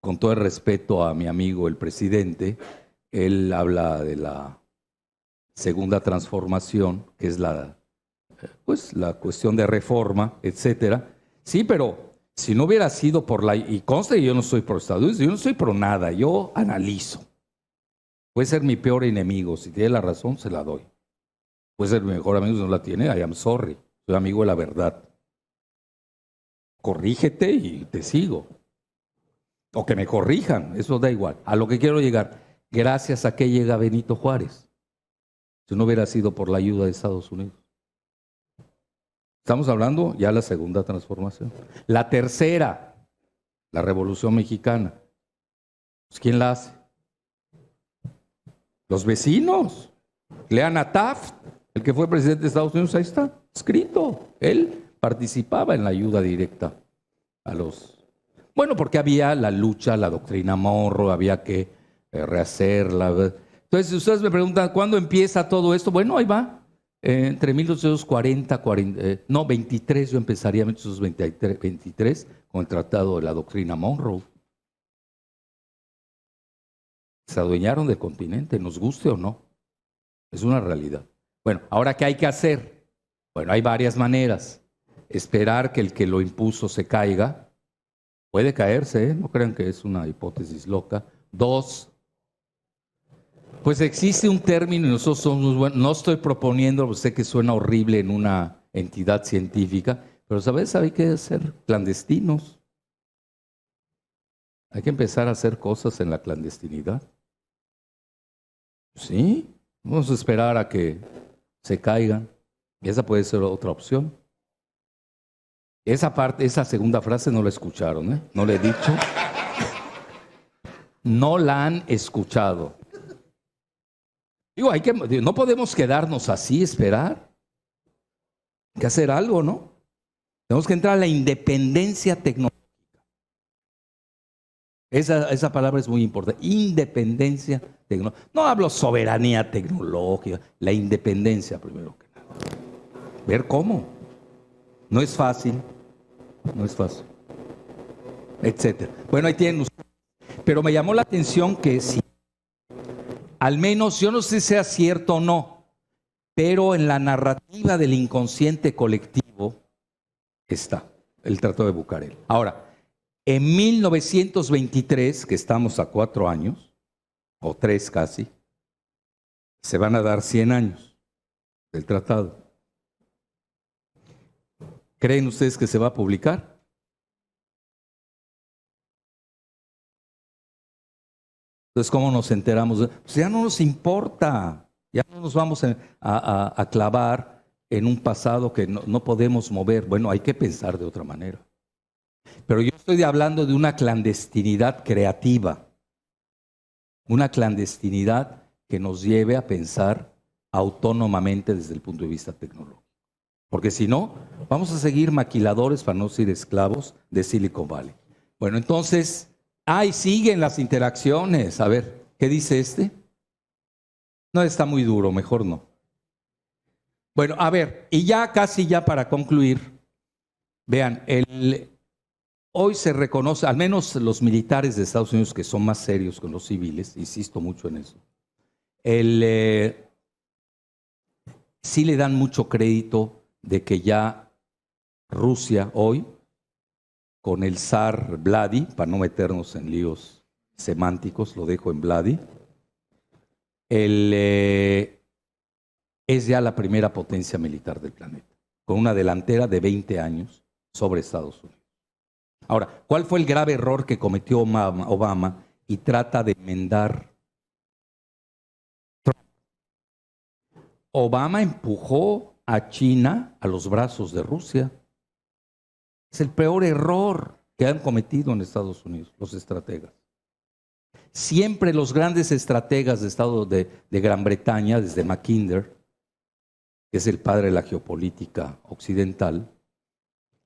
con todo el respeto a mi amigo el presidente, él habla de la segunda transformación, que es la cuestión de reforma, etcétera. Sí, pero si no hubiera sido por y conste que yo no soy pro Estados Unidos, yo no soy pro nada, yo analizo. Puede ser mi peor enemigo. Si tiene la razón, se la doy. Puede ser mi mejor amigo. Si no la tiene, I am sorry. Soy amigo de la verdad. Corrígete y te sigo. O que me corrijan, eso da igual. A lo que quiero llegar, gracias a que llega Benito Juárez. Si no hubiera sido por la ayuda de Estados Unidos. Estamos hablando ya de la segunda transformación. La tercera, la Revolución Mexicana. Pues, ¿quién la hace? Los vecinos. Lean a Taft, el que fue presidente de Estados Unidos, ahí está, escrito. Él participaba en la ayuda directa a los... Bueno, porque había la lucha, la doctrina Monroe, había que rehacerla. Entonces, si ustedes me preguntan, ¿cuándo empieza todo esto? Bueno, ahí va. Entre 1840, 23, yo empezaría en 1823 con el Tratado de la Doctrina Monroe. Se adueñaron del continente, nos guste o no. Es una realidad. Bueno, ahora, ¿qué hay que hacer? Bueno, hay varias maneras. Esperar que el que lo impuso se caiga. Puede caerse, ¿eh? No crean que es una hipótesis loca. 2, pues existe un término y nosotros somos buenos. No estoy proponiendo, sé que suena horrible en una entidad científica, pero ¿sabes? Hay que ser clandestinos. Hay que empezar a hacer cosas en la clandestinidad. Sí, vamos a esperar a que se caigan. Y esa puede ser otra opción. Esa parte, esa segunda frase no la escucharon, ¿eh? No la he dicho. No la han escuchado. Digo, no podemos quedarnos así, esperar. Hay que hacer algo, ¿no? Tenemos que entrar a la independencia tecnológica. Esa palabra es muy importante. Independencia tecnológica. No hablo soberanía tecnológica, la independencia primero que nada. Ver cómo. No es fácil. No es fácil. Etcétera. Bueno, ahí tienen ustedes. Pero me llamó la atención que si, al menos, yo no sé si sea cierto o no, pero en la narrativa del inconsciente colectivo está el Tratado de Bucareli. Ahora, en 1923, que estamos a 4 años, o 3 casi, se van a dar 100 años del tratado. ¿Creen ustedes que se va a publicar? Entonces, ¿cómo nos enteramos? Pues ya no nos importa, ya no nos vamos a clavar en un pasado que no podemos mover. Bueno, hay que pensar de otra manera. Pero yo estoy hablando de una clandestinidad creativa, una clandestinidad que nos lleve a pensar autónomamente desde el punto de vista tecnológico. Porque si no, vamos a seguir maquiladores, para no ser esclavos, de Silicon Valley. Bueno, entonces... siguen las interacciones. A ver, ¿qué dice este? No, está muy duro, mejor no. Bueno, a ver, y ya casi ya para concluir, vean, hoy se reconoce, al menos los militares de Estados Unidos que son más serios que los civiles, insisto mucho en eso, sí le dan mucho crédito de que ya Rusia hoy, con el zar Vladi, para no meternos en líos semánticos, lo dejo en Vladi, es ya la primera potencia militar del planeta, con una delantera de 20 años sobre Estados Unidos. Ahora, ¿cuál fue el grave error que cometió Obama y trata de enmendar Trump? Obama empujó a China a los brazos de Rusia. Es el peor error que han cometido en Estados Unidos los estrategas. Siempre los grandes estrategas de Gran Bretaña, desde Mackinder, que es el padre de la geopolítica occidental,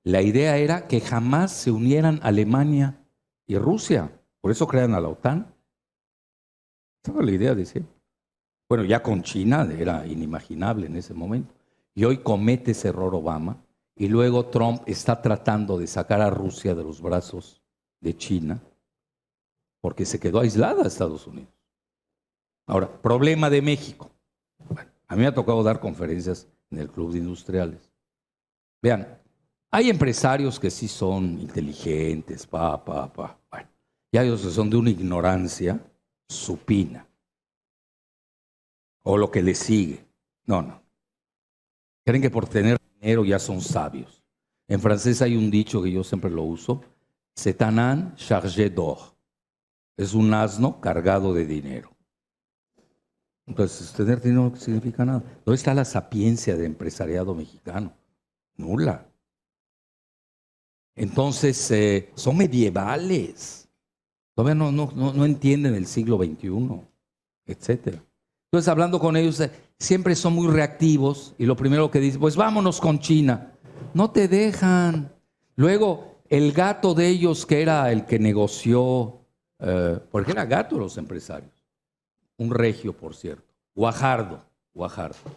la idea era que jamás se unieran Alemania y Rusia. Por eso crean a la OTAN. Esa era la idea de siempre. Bueno, ya con China era inimaginable en ese momento. Y hoy comete ese error Obama. Y luego Trump está tratando de sacar a Rusia de los brazos de China porque se quedó aislada a Estados Unidos. Ahora, problema de México. Bueno, a mí me ha tocado dar conferencias en el Club de Industriales. Vean, hay empresarios que sí son inteligentes, Bueno, y hay otros que son de una ignorancia supina. o lo que le sigue. No, no. Creen que por tener dinero ya son sabios. En francés hay un dicho que yo siempre lo uso: c'est un âne chargé d'or. Es un asno cargado de dinero. Entonces, tener dinero no significa nada. ¿Dónde está la sapiencia del empresariado mexicano? Nula. Entonces, son medievales. Todavía no entienden el siglo XXI, etcétera. Entonces, hablando con ellos, siempre son muy reactivos y lo primero que dicen, pues vámonos con China. No te dejan. Luego, el gato de ellos, que era el que negoció, porque era gato los empresarios, un regio, por cierto, Guajardo.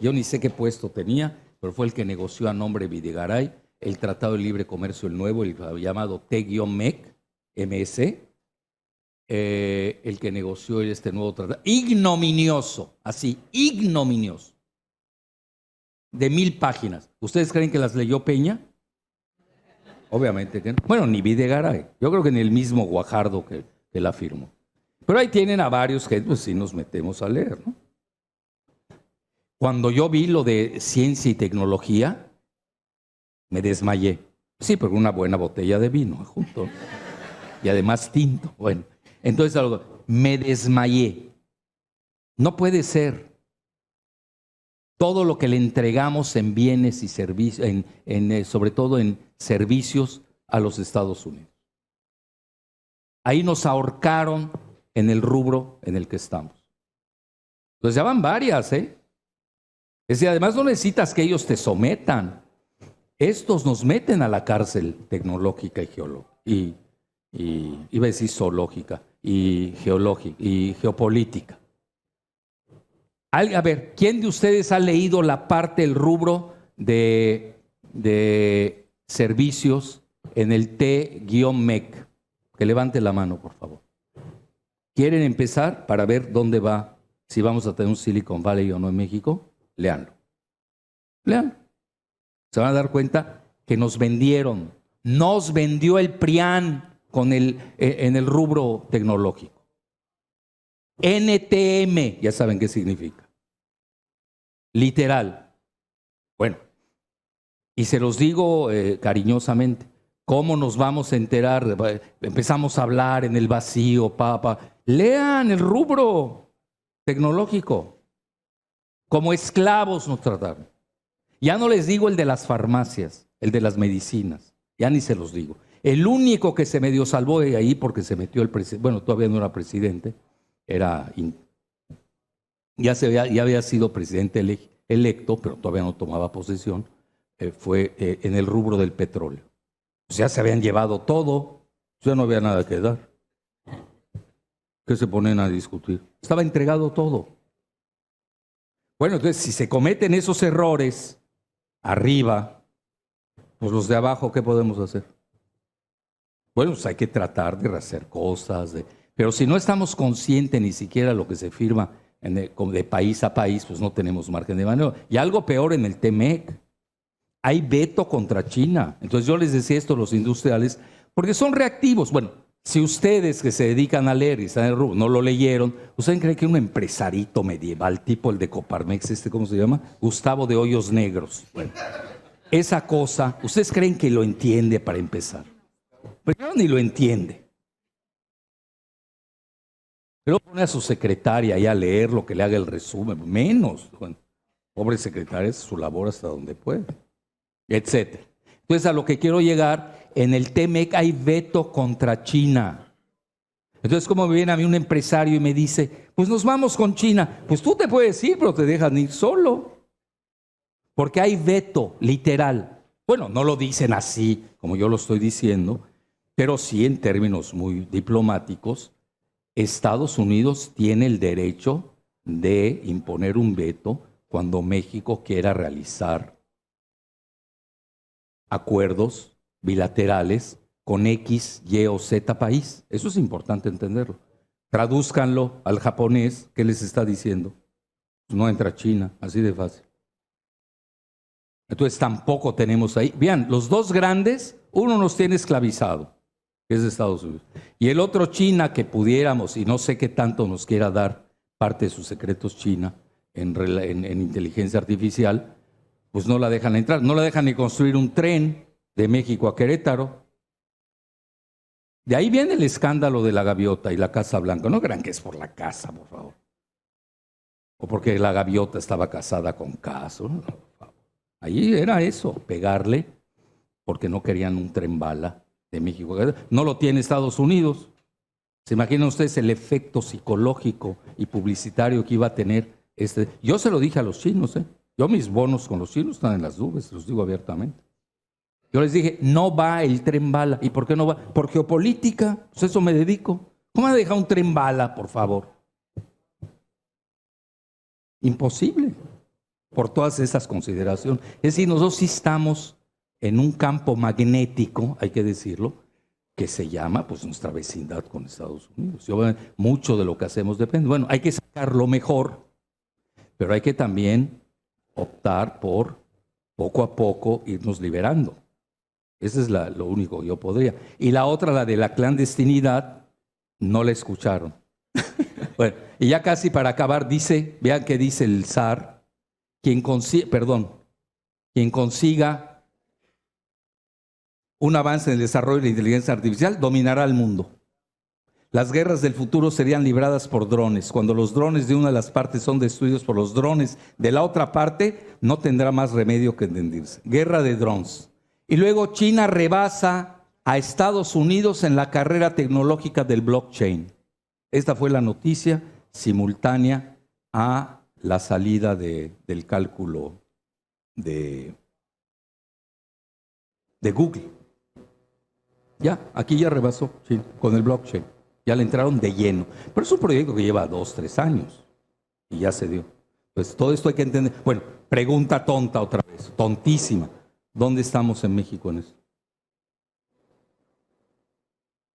Yo ni sé qué puesto tenía, pero fue el que negoció a nombre de Videgaray el Tratado de Libre Comercio, el nuevo, el llamado T-MEC, MS, el que negoció este nuevo tratado. Ignominioso, así, ignominioso. De 1000 páginas. ¿Ustedes creen que las leyó Peña? Obviamente que no. Bueno, ni Videgaray. Yo creo que ni el mismo Guajardo que la firmó. Pero ahí tienen a varios que pues sí nos metemos a leer, ¿no? Cuando yo vi lo de ciencia y tecnología, me desmayé. Sí, pero una buena botella de vino junto. Y además tinto. Bueno, entonces me desmayé. No puede ser. Todo lo que le entregamos en bienes y servicios, sobre todo en servicios a los Estados Unidos. Ahí nos ahorcaron en el rubro en el que estamos. Entonces ya van varias, ¿eh? Es decir, además no necesitas que ellos te sometan. Estos nos meten a la cárcel tecnológica y iba a decir zoológica y geológica y geopolítica. A ver, ¿quién de ustedes ha leído la parte del rubro de servicios en el T-MEC? Que levante la mano, por favor. ¿Quieren empezar para ver dónde va, si vamos a tener un Silicon Valley o no en México? Léanlo. Léanlo. Se van a dar cuenta que nos vendió el PRIAN en el rubro tecnológico. NTM, ya saben qué significa. Literal. Bueno, y se los digo cariñosamente, ¿cómo nos vamos a enterar? Empezamos a hablar en el vacío, Lean el rubro tecnológico. Como esclavos nos trataron. Ya no les digo el de las farmacias, el de las medicinas, ya ni se los digo. El único que se medio salvó de ahí porque se metió el presidente, bueno, todavía no era presidente, ya había sido presidente electo, pero todavía no tomaba posesión, fue en el rubro del petróleo. O sea, se habían llevado todo, ya no había nada que dar. ¿Qué se ponen a discutir? Estaba entregado todo. Bueno, entonces, si se cometen esos errores arriba, pues los de abajo, ¿qué podemos hacer? Bueno, pues hay que tratar de hacer cosas, pero si no estamos conscientes ni siquiera de lo que se firma de país a país, pues no tenemos margen de maniobra. Y algo peor en el T-MEC, hay veto contra China. Entonces yo les decía esto a los industriales, porque son reactivos. Bueno, si ustedes que se dedican a leer y están en el rubro no lo leyeron, ¿ustedes creen que un empresarito medieval tipo el de Coparmex, ¿cómo se llama? Gustavo de Hoyos Negros. Bueno, esa cosa, ¿ustedes creen que lo entiende para empezar? Primero ni lo entiende. Pero pone a su secretaria ahí a leer lo que le haga el resumen, menos. Bueno, pobre secretaria, es su labor hasta donde puede, etcétera. Entonces, a lo que quiero llegar, en el T-MEC hay veto contra China. Entonces, como me viene a mí un empresario y me dice, pues nos vamos con China. Pues tú te puedes ir, pero te dejan ir solo. Porque hay veto, literal. Bueno, no lo dicen así, como yo lo estoy diciendo, pero sí en términos muy diplomáticos, Estados Unidos tiene el derecho de imponer un veto cuando México quiera realizar acuerdos bilaterales con X, Y o Z país. Eso es importante entenderlo. Tradúzcanlo al japonés, ¿qué les está diciendo? No entra China, así de fácil. Entonces tampoco tenemos ahí. Vean, los dos grandes, uno nos tiene esclavizado, que es Estados Unidos. Y el otro China, que pudiéramos, y no sé qué tanto nos quiera dar parte de sus secretos China, en inteligencia artificial, pues no la dejan entrar, no la dejan ni construir un tren de México a Querétaro. De ahí viene el escándalo de la gaviota y la Casa Blanca. No crean que es por la casa, por favor. O porque la gaviota estaba casada con Caso. No, por favor. Ahí era eso, pegarle, porque no querían un tren bala de México. No lo tiene Estados Unidos. ¿Se imaginan ustedes el efecto psicológico y publicitario que iba a tener este? Yo se lo dije a los chinos, ¿eh? Yo mis bonos con los chinos están en las nubes, los digo abiertamente. Yo les dije, no va el tren bala. ¿Y por qué no va? Por geopolítica, pues eso me dedico. ¿Cómo me deja un tren bala, por favor? Imposible, por todas esas consideraciones. Es decir, nosotros sí estamos en un campo magnético, hay que decirlo, que se llama pues nuestra vecindad con Estados Unidos. Mucho de lo que hacemos depende. Bueno, hay que sacar lo mejor, pero hay que también optar por poco a poco irnos liberando. Ese es lo único que yo podría. Y la otra, la de la clandestinidad, no la escucharon. Bueno, y ya casi para acabar, dice, vean qué dice el zar, quien consiga un avance en el desarrollo de la inteligencia artificial dominará el mundo. Las guerras del futuro serían libradas por drones. Cuando los drones de una de las partes son destruidos por los drones de la otra parte, no tendrá más remedio que rendirse. Guerra de drones. Y luego China rebasa a Estados Unidos en la carrera tecnológica del blockchain. Esta fue la noticia simultánea a la salida del cálculo de Google. Ya, aquí ya rebasó, sí, con el blockchain. Ya le entraron de lleno. Pero es un proyecto que lleva 2, 3 años y ya se dio. Pues todo esto hay que entender. Bueno, pregunta tonta otra vez, tontísima. ¿Dónde estamos en México en eso?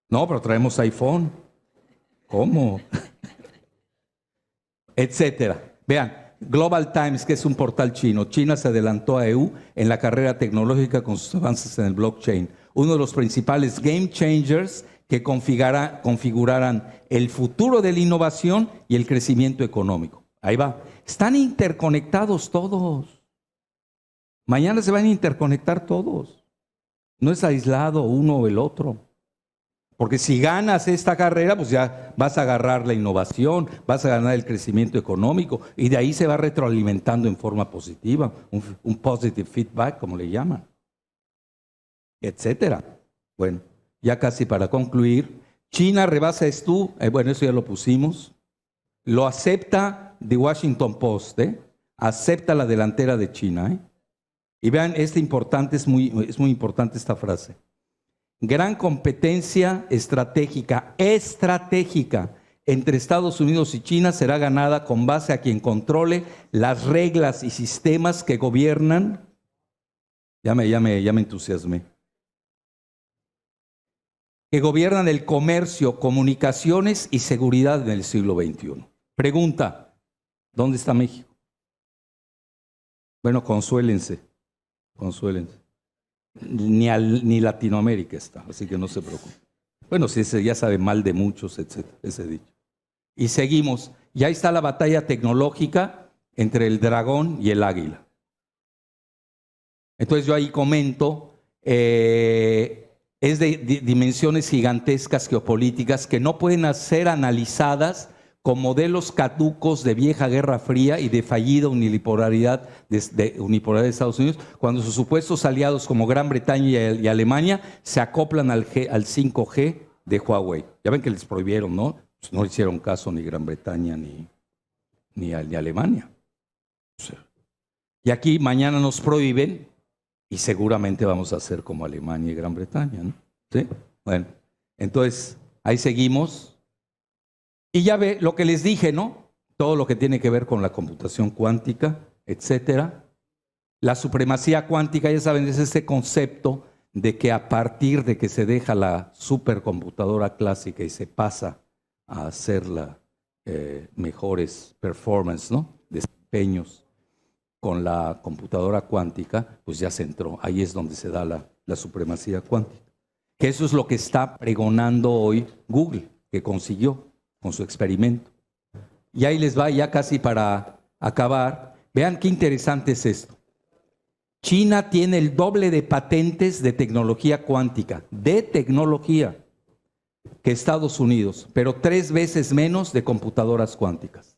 No, pero traemos iPhone. ¿Cómo? Etcétera. Vean, Global Times, que es un portal chino. China se adelantó a EU en la carrera tecnológica con sus avances en el blockchain. Uno de los principales game changers que configurarán el futuro de la innovación y el crecimiento económico. Ahí va. Están interconectados todos. Mañana se van a interconectar todos. No es aislado uno o el otro. Porque si ganas esta carrera, pues ya vas a agarrar la innovación, vas a ganar el crecimiento económico y de ahí se va retroalimentando en forma positiva, un positive feedback, como le llaman, etcétera. Bueno, ya casi para concluir, China rebasa esto, bueno, eso ya lo pusimos, lo acepta The Washington Post, acepta la delantera de China. Y vean, es muy importante esta frase. Gran competencia estratégica entre Estados Unidos y China será ganada con base a quien controle las reglas y sistemas que gobiernan. Ya me entusiasmé. Que gobiernan el comercio, comunicaciones y seguridad en el siglo XXI. Pregunta, ¿dónde está México? Bueno, consuélense. Ni Latinoamérica está, así que no se preocupen. Bueno, si ese ya sabe mal de muchos, etcétera, ese dicho. Y seguimos. Ya está la batalla tecnológica entre el dragón y el águila. Entonces yo ahí comento, es de dimensiones gigantescas geopolíticas que no pueden ser analizadas con modelos caducos de vieja Guerra Fría y de fallida unipolaridad de Estados Unidos, cuando sus supuestos aliados como Gran Bretaña y Alemania se acoplan al 5G de Huawei. Ya ven que les prohibieron, ¿no? Pues no le hicieron caso ni Gran Bretaña ni Alemania. Y aquí mañana nos prohíben y seguramente vamos a hacer como Alemania y Gran Bretaña, ¿no? ¿Sí? Bueno, entonces ahí seguimos. Y ya ve lo que les dije, ¿no? Todo lo que tiene que ver con la computación cuántica, etcétera. La supremacía cuántica, ya saben, es ese concepto de que a partir de que se deja la supercomputadora clásica y se pasa a hacer mejores performance, ¿no? Desempeños con la computadora cuántica, pues ya se entró. Ahí es donde se da la supremacía cuántica. Que eso es lo que está pregonando hoy Google, que consiguió con su experimento. Y ahí les va ya casi para acabar, vean qué interesante es esto. China tiene el doble de patentes de tecnología cuántica, que Estados Unidos, pero 3 veces menos de computadoras cuánticas.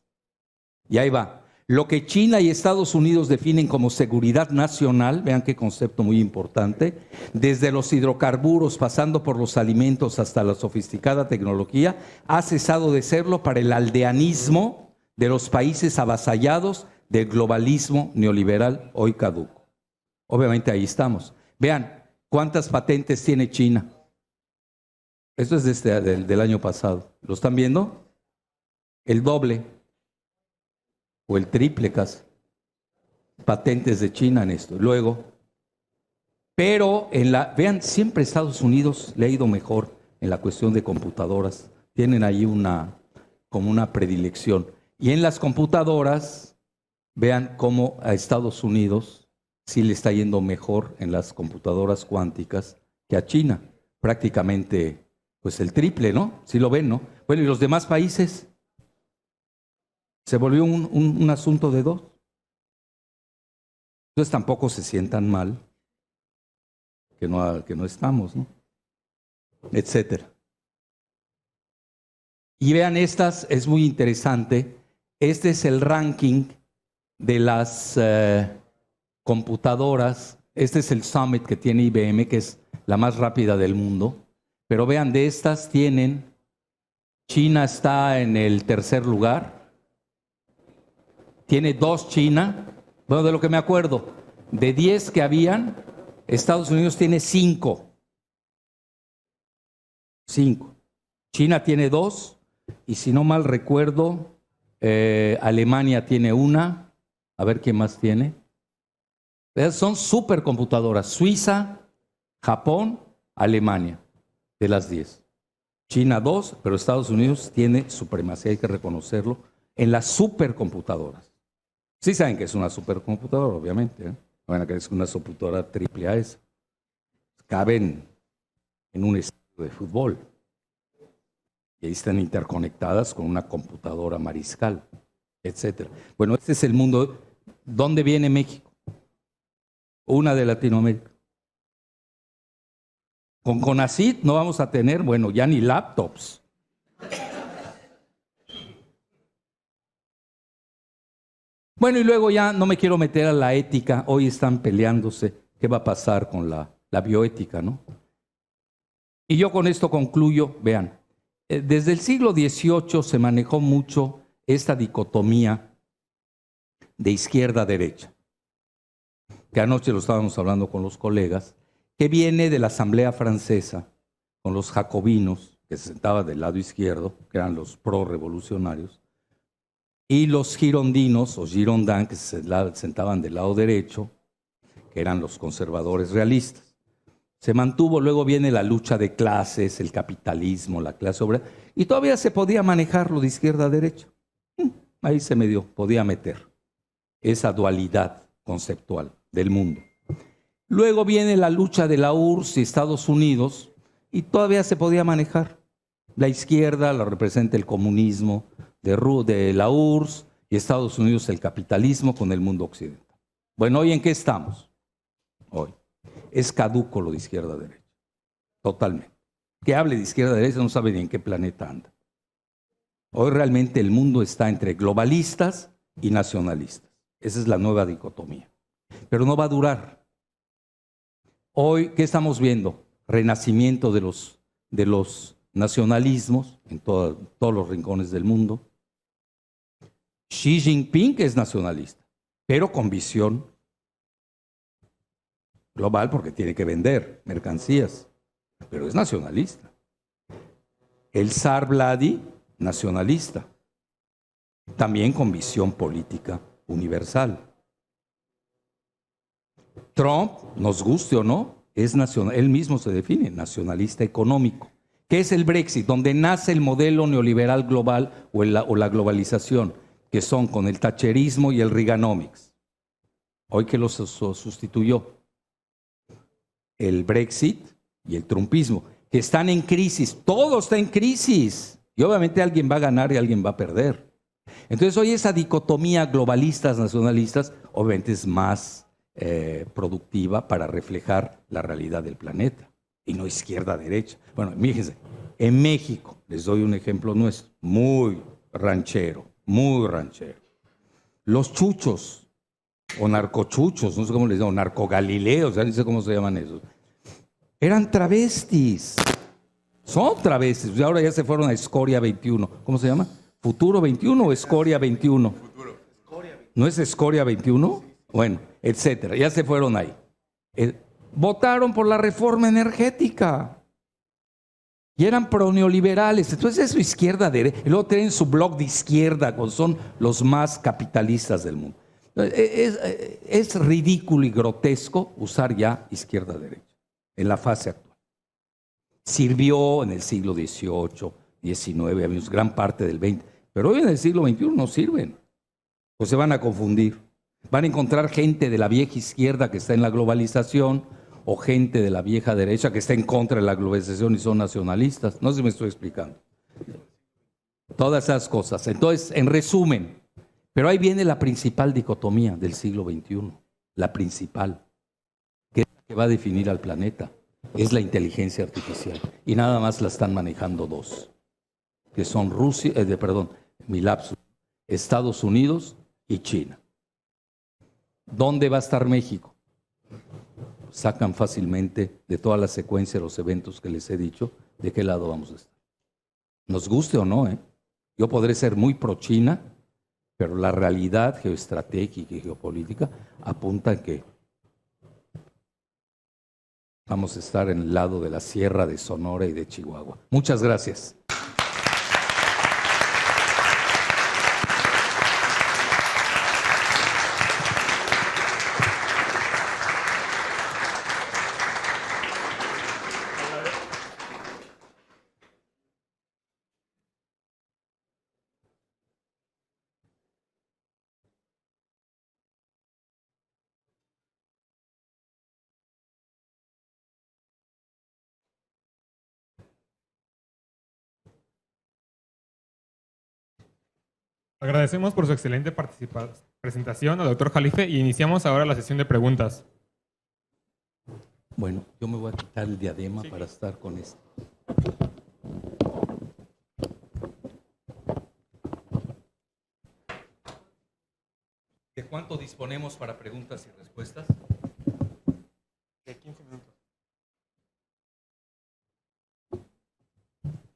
Y ahí va. Lo que China y Estados Unidos definen como seguridad nacional, vean qué concepto muy importante, desde los hidrocarburos, pasando por los alimentos hasta la sofisticada tecnología, ha cesado de serlo para el aldeanismo de los países avasallados del globalismo neoliberal hoy caduco. Obviamente ahí estamos. Vean, ¿cuántas patentes tiene China? Esto es del año pasado. ¿Lo están viendo? El doble o el triple casi. Patentes de China en esto. Luego, pero vean, siempre Estados Unidos le ha ido mejor en la cuestión de computadoras. Tienen ahí como una predilección. Y en las computadoras, vean cómo a Estados Unidos sí le está yendo mejor en las computadoras cuánticas que a China. Prácticamente, pues el triple, ¿no? Sí lo ven, ¿no? Bueno, ¿y los demás países? Se volvió un asunto de dos. Entonces tampoco se sientan mal que no estamos, ¿no? Etcétera. Y vean estas, es muy interesante. Este es el ranking de las computadoras. Este es el Summit que tiene IBM, que es la más rápida del mundo. Pero vean, de estas China está en el tercer lugar. Tiene 2 China. Bueno, de lo que me acuerdo, de 10 que habían, Estados Unidos tiene 5. 5. China tiene 2. Y si no mal recuerdo, Alemania tiene 1. A ver qué más tiene. Son supercomputadoras. Suiza, Japón, Alemania, de las 10. China 2, pero Estados Unidos tiene supremacía, hay que reconocerlo, en las supercomputadoras. Sí saben que es una supercomputadora, obviamente. Bueno, que es una computadora triple A esa. Caben en un estadio de fútbol. Y ahí están interconectadas con una computadora mariscal, etcétera. Bueno, este es el mundo. ¿Dónde viene México? Una de Latinoamérica. Con CONACYT no vamos a tener, bueno, ya ni laptops. Bueno, y luego ya no me quiero meter a la ética. Hoy están peleándose qué va a pasar con la bioética, ¿no? Y yo con esto concluyo. Vean, desde el siglo XVIII se manejó mucho esta dicotomía de izquierda-derecha, que anoche lo estábamos hablando con los colegas, que viene de la Asamblea Francesa, con los jacobinos, que se sentaban del lado izquierdo, que eran los pro-revolucionarios, y los girondinos, o girondins, que se sentaban del lado derecho, que eran los conservadores realistas. Se mantuvo, luego viene la lucha de clases, el capitalismo, la clase obrera, y todavía se podía manejarlo de izquierda a derecha. Ahí se podía meter esa dualidad conceptual del mundo. Luego viene la lucha de la URSS y Estados Unidos, y todavía se podía manejar. La izquierda la representa el comunismo de la URSS y Estados Unidos el capitalismo con el mundo occidental. Bueno, ¿hoy en qué estamos? Hoy. Es caduco lo de izquierda a derecha. Totalmente. Que hable de izquierda a derecha no sabe ni en qué planeta anda. Hoy realmente el mundo está entre globalistas y nacionalistas. Esa es la nueva dicotomía. Pero no va a durar. Hoy, ¿qué estamos viendo? Renacimiento de los nacionalismos en todos los rincones del mundo. Xi Jinping es nacionalista, pero con visión global porque tiene que vender mercancías, pero es nacionalista. El zar Vladi, nacionalista, también con visión política universal. Trump, nos guste o no, es nacional, él mismo se define nacionalista económico. ¿Qué es el Brexit? Donde nace el modelo neoliberal global o la globalización, que son con el thatcherismo y el Reaganomics. Hoy que los sustituyó el Brexit y el trumpismo, que están en crisis, todo está en crisis. Y obviamente alguien va a ganar y alguien va a perder. Entonces hoy esa dicotomía globalistas, nacionalistas, obviamente es más productiva para reflejar la realidad del planeta y no izquierda-derecha. Bueno, fíjense, en México, les doy un ejemplo nuestro, muy ranchero, los chuchos o narcochuchos, no sé cómo les llaman, narcogalileos, ya no sé cómo se llaman esos, eran travestis, son travestis, y ahora ya se fueron a Escoria 21, ¿cómo se llama? ¿Futuro 21 o Escoria 21? ¿No es Escoria 21? Bueno, etcétera, ya se fueron ahí. Votaron por la reforma energética y eran pro-neoliberales. Entonces eso izquierda, derecha. Y luego tienen su blog de izquierda, son los más capitalistas del mundo. Es ridículo y grotesco usar ya izquierda-derecha en la fase actual. Sirvió en el siglo XVIII, XIX, gran parte del XX, pero hoy en el siglo XXI no sirven. Pues se van a confundir. Van a encontrar gente de la vieja izquierda que está en la globalización o gente de la vieja derecha que está en contra de la globalización y son nacionalistas. No sé si me estoy explicando. Todas esas cosas. Entonces, en resumen, pero ahí viene la principal dicotomía del siglo XXI. La principal, que es la que va a definir al planeta, es la inteligencia artificial. Y nada más la están manejando dos, que son mi lapsus, Estados Unidos y China. ¿Dónde va a estar México? Sacan fácilmente de toda la secuencia de los eventos que les he dicho, de qué lado vamos a estar. Nos guste o no, yo podré ser muy pro-China, pero la realidad geoestratégica y geopolítica apunta a que vamos a estar en el lado de la Sierra de Sonora y de Chihuahua. Muchas gracias. Agradecemos por su excelente presentación al doctor Jalife y iniciamos ahora la sesión de preguntas. Bueno, yo me voy a quitar el diadema para estar con esto. ¿De cuánto disponemos para preguntas y respuestas? De 15 minutos.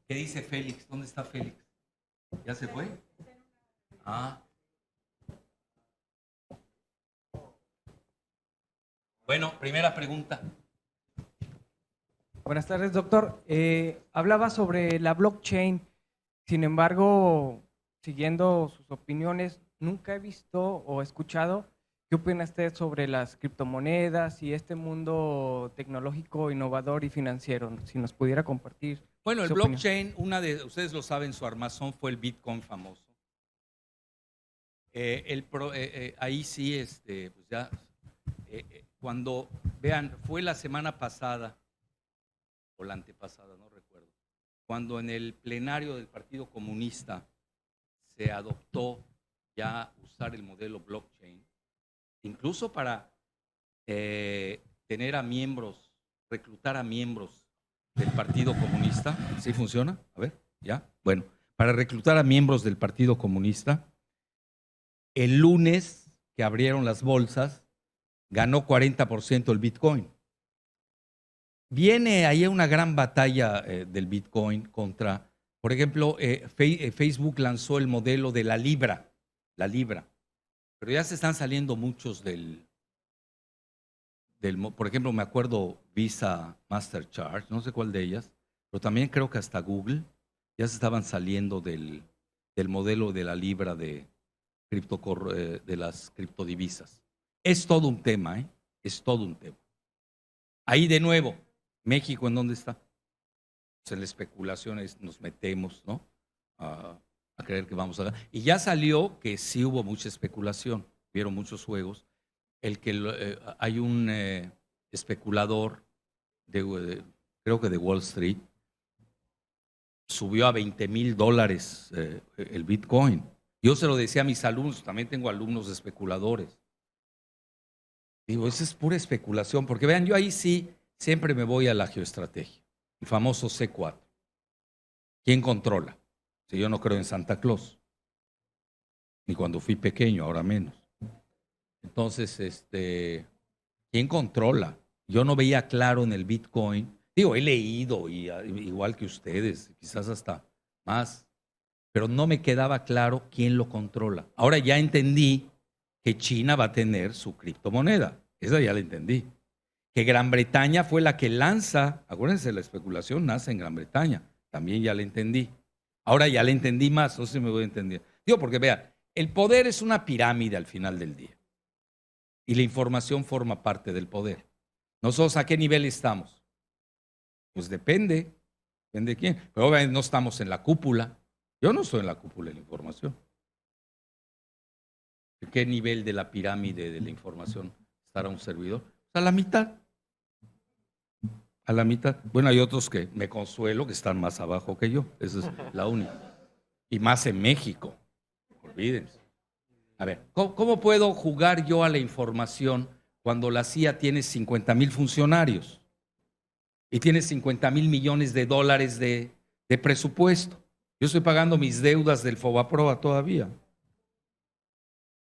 ¿Qué dice Félix? ¿Dónde está Félix? ¿Ya se fue? Bueno, primera pregunta. Buenas tardes, doctor. Hablaba sobre la blockchain. Sin embargo, siguiendo sus opiniones, nunca he visto o escuchado qué opina usted sobre las criptomonedas y este mundo tecnológico, innovador y financiero. Si nos pudiera compartir. Bueno, el su blockchain, ustedes lo saben, su armazón fue el Bitcoin famoso. Ahí sí, pues ya, cuando vean, fue la semana pasada o la antepasada, no recuerdo, cuando en el plenario del Partido Comunista se adoptó ya usar el modelo blockchain, incluso para tener a miembros, reclutar a miembros del Partido Comunista. ¿Sí funciona? A ver, ¿ya? Bueno, para reclutar a miembros del Partido Comunista, el lunes que abrieron las bolsas, ganó 40% el Bitcoin. Viene ahí una gran batalla del Bitcoin contra, por ejemplo, Facebook lanzó el modelo de la libra, pero ya se están saliendo muchos por ejemplo, me acuerdo Visa, Mastercard, no sé cuál de ellas, pero también creo que hasta Google ya se estaban saliendo del modelo de la libra de las criptodivisas. Es todo un tema, es todo un tema. Ahí de nuevo, México, ¿en dónde está? Pues en la especulación nos metemos, ¿no? A creer que vamos a... Y ya salió que sí hubo mucha especulación, vieron muchos juegos. Hay un especulador, creo que de Wall Street, subió a $20,000 el Bitcoin. Yo se lo decía a mis alumnos, también tengo alumnos especuladores. Digo, eso es pura especulación, porque vean, yo ahí sí siempre me voy a la geoestrategia, el famoso C4. ¿Quién controla? Si yo no creo en Santa Claus, ni cuando fui pequeño, ahora menos. Entonces, ¿quién controla? Yo no veía claro en el Bitcoin. Digo, he leído, igual que ustedes, quizás hasta más, pero no me quedaba claro quién lo controla. Ahora ya entendí que China va a tener su criptomoneda. Esa ya la entendí. Que Gran Bretaña fue la que lanza, acuérdense, la especulación nace en Gran Bretaña. También ya la entendí. Ahora ya la entendí más, no sé si me voy a entender. Digo, porque vean, el poder es una pirámide al final del día. Y la información forma parte del poder. ¿Nosotros a qué nivel estamos? Pues depende de quién. Pero obviamente no estamos en la cúpula. Yo no estoy en la cúpula de la información. ¿De qué nivel de la pirámide de la información estará un servidor? A la mitad. A la mitad. Bueno, hay otros que me consuelo que están más abajo que yo. Esa es la única. Y más en México. Olvídense. A ver, ¿cómo puedo jugar yo a la información cuando la CIA tiene 50,000 funcionarios y tiene 50,000 millones de dólares de presupuesto? Yo estoy pagando mis deudas del Fobaproa todavía.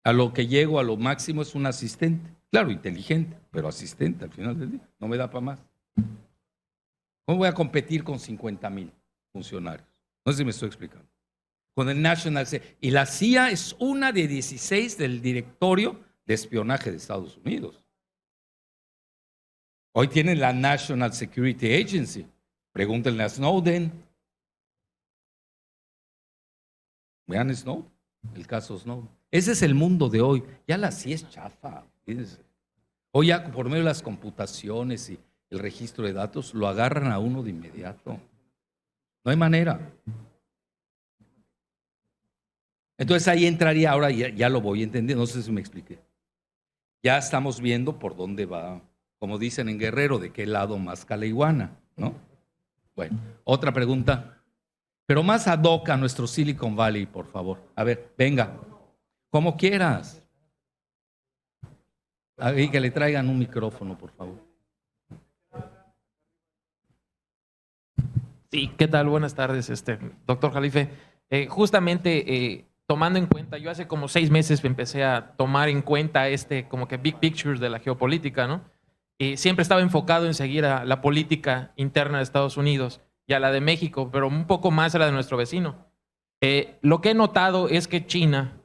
A lo que llego, a lo máximo, es un asistente. Claro, inteligente, pero asistente al final del día. No me da para más. ¿Cómo voy a competir con 50,000 funcionarios? No sé si me estoy explicando. Con el National Security. Y la CIA es una de 16 del directorio de espionaje de Estados Unidos. Hoy tienen la National Security Agency. Pregúntenle a Snowden. Vean Snowden, el caso Snowden. Ese es el mundo de hoy. Ya la CIA es chafa. Fíjense. Hoy ya por medio de las computaciones y el registro de datos lo agarran a uno de inmediato. No hay manera. Entonces ahí entraría, ahora ya lo voy entendiendo, no sé si me expliqué. Ya estamos viendo por dónde va, como dicen en Guerrero, de qué lado más calaiguana, ¿no? Bueno, otra pregunta, pero más ad hoc a nuestro Silicon Valley, por favor. A ver, venga, como quieras. Ahí que le traigan un micrófono, por favor. Sí, ¿qué tal? Buenas tardes, doctor Jalife. Justamente tomando en cuenta, yo hace como 6 meses empecé a tomar en cuenta como que big picture de la geopolítica, ¿no? Siempre estaba enfocado en seguir a la política interna de Estados Unidos y a la de México, pero un poco más a la de nuestro vecino. Lo que he notado es que China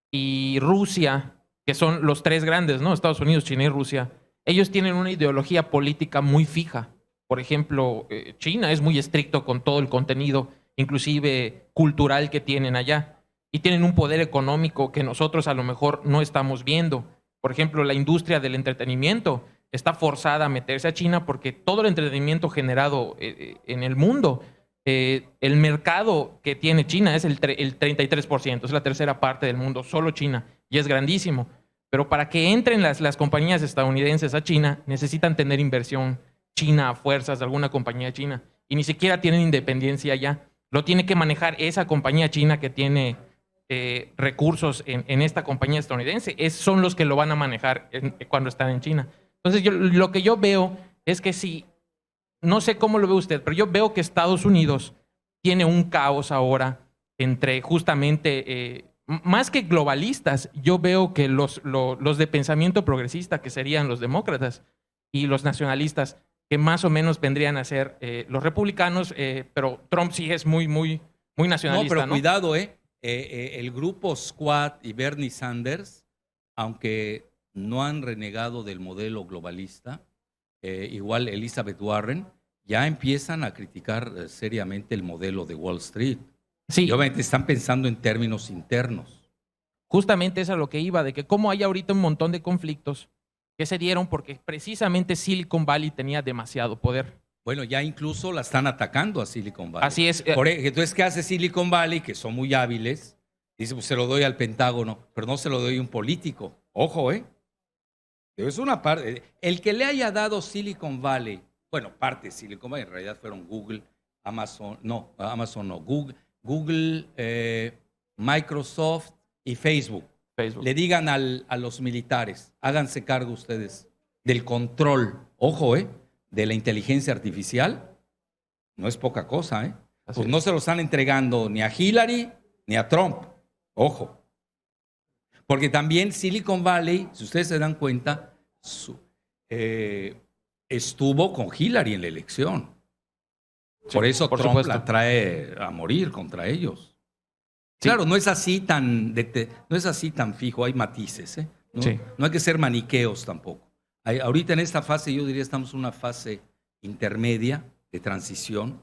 y Rusia, que son los 3 grandes, ¿no? Estados Unidos, China y Rusia, ellos tienen una ideología política muy fija. Por ejemplo, China es muy estricto con todo el contenido, inclusive cultural, que tienen allá. Y tienen un poder económico que nosotros a lo mejor no estamos viendo. Por ejemplo, la industria del entretenimiento está forzada a meterse a China porque todo el entretenimiento generado en el mundo, el mercado que tiene China es el 33%, es la tercera parte del mundo, solo China, y es grandísimo. Pero para que entren las compañías estadounidenses a China, necesitan tener inversión China a fuerzas de alguna compañía china, y ni siquiera tienen independencia ya. Lo tiene que manejar esa compañía china que tiene recursos en esta compañía estadounidense. Son los que lo van a manejar cuando están en China. Entonces, lo que yo veo es que sí, no sé cómo lo ve usted, pero yo veo que Estados Unidos tiene un caos ahora entre justamente, más que globalistas, yo veo que los de pensamiento progresista, que serían los demócratas, y los nacionalistas, que más o menos vendrían a ser los republicanos, pero Trump sí es muy nacionalista. No, pero cuidado, el grupo Squad y Bernie Sanders, aunque no han renegado del modelo globalista, igual Elizabeth Warren, ya empiezan a criticar seriamente el modelo de Wall Street. Sí. Y obviamente están pensando en términos internos. Justamente es a lo que iba, de que como hay ahorita un montón de conflictos que se dieron porque precisamente Silicon Valley tenía demasiado poder. Bueno, ya incluso la están atacando a Silicon Valley. Así es. Entonces, ¿qué hace Silicon Valley? Que son muy hábiles. Dice, pues se lo doy al Pentágono, pero no se lo doy a un político. Ojo, es una parte. El que le haya dado Silicon Valley, bueno, parte de Silicon Valley, en realidad fueron Google, Amazon no, Google, Microsoft y Facebook le digan a los militares, háganse cargo ustedes del control, ojo, de la inteligencia artificial, no es poca cosa, pues no se lo están entregando ni a Hillary ni a Trump, ojo. Porque también Silicon Valley, si ustedes se dan cuenta, estuvo con Hillary en la elección. Por eso por Trump supuesto. la trae a morir contra ellos. Sí. Claro, no es así tan fijo, hay matices. No, sí. No hay que ser maniqueos tampoco. Ahorita en esta fase, yo diría, estamos en una fase intermedia de transición,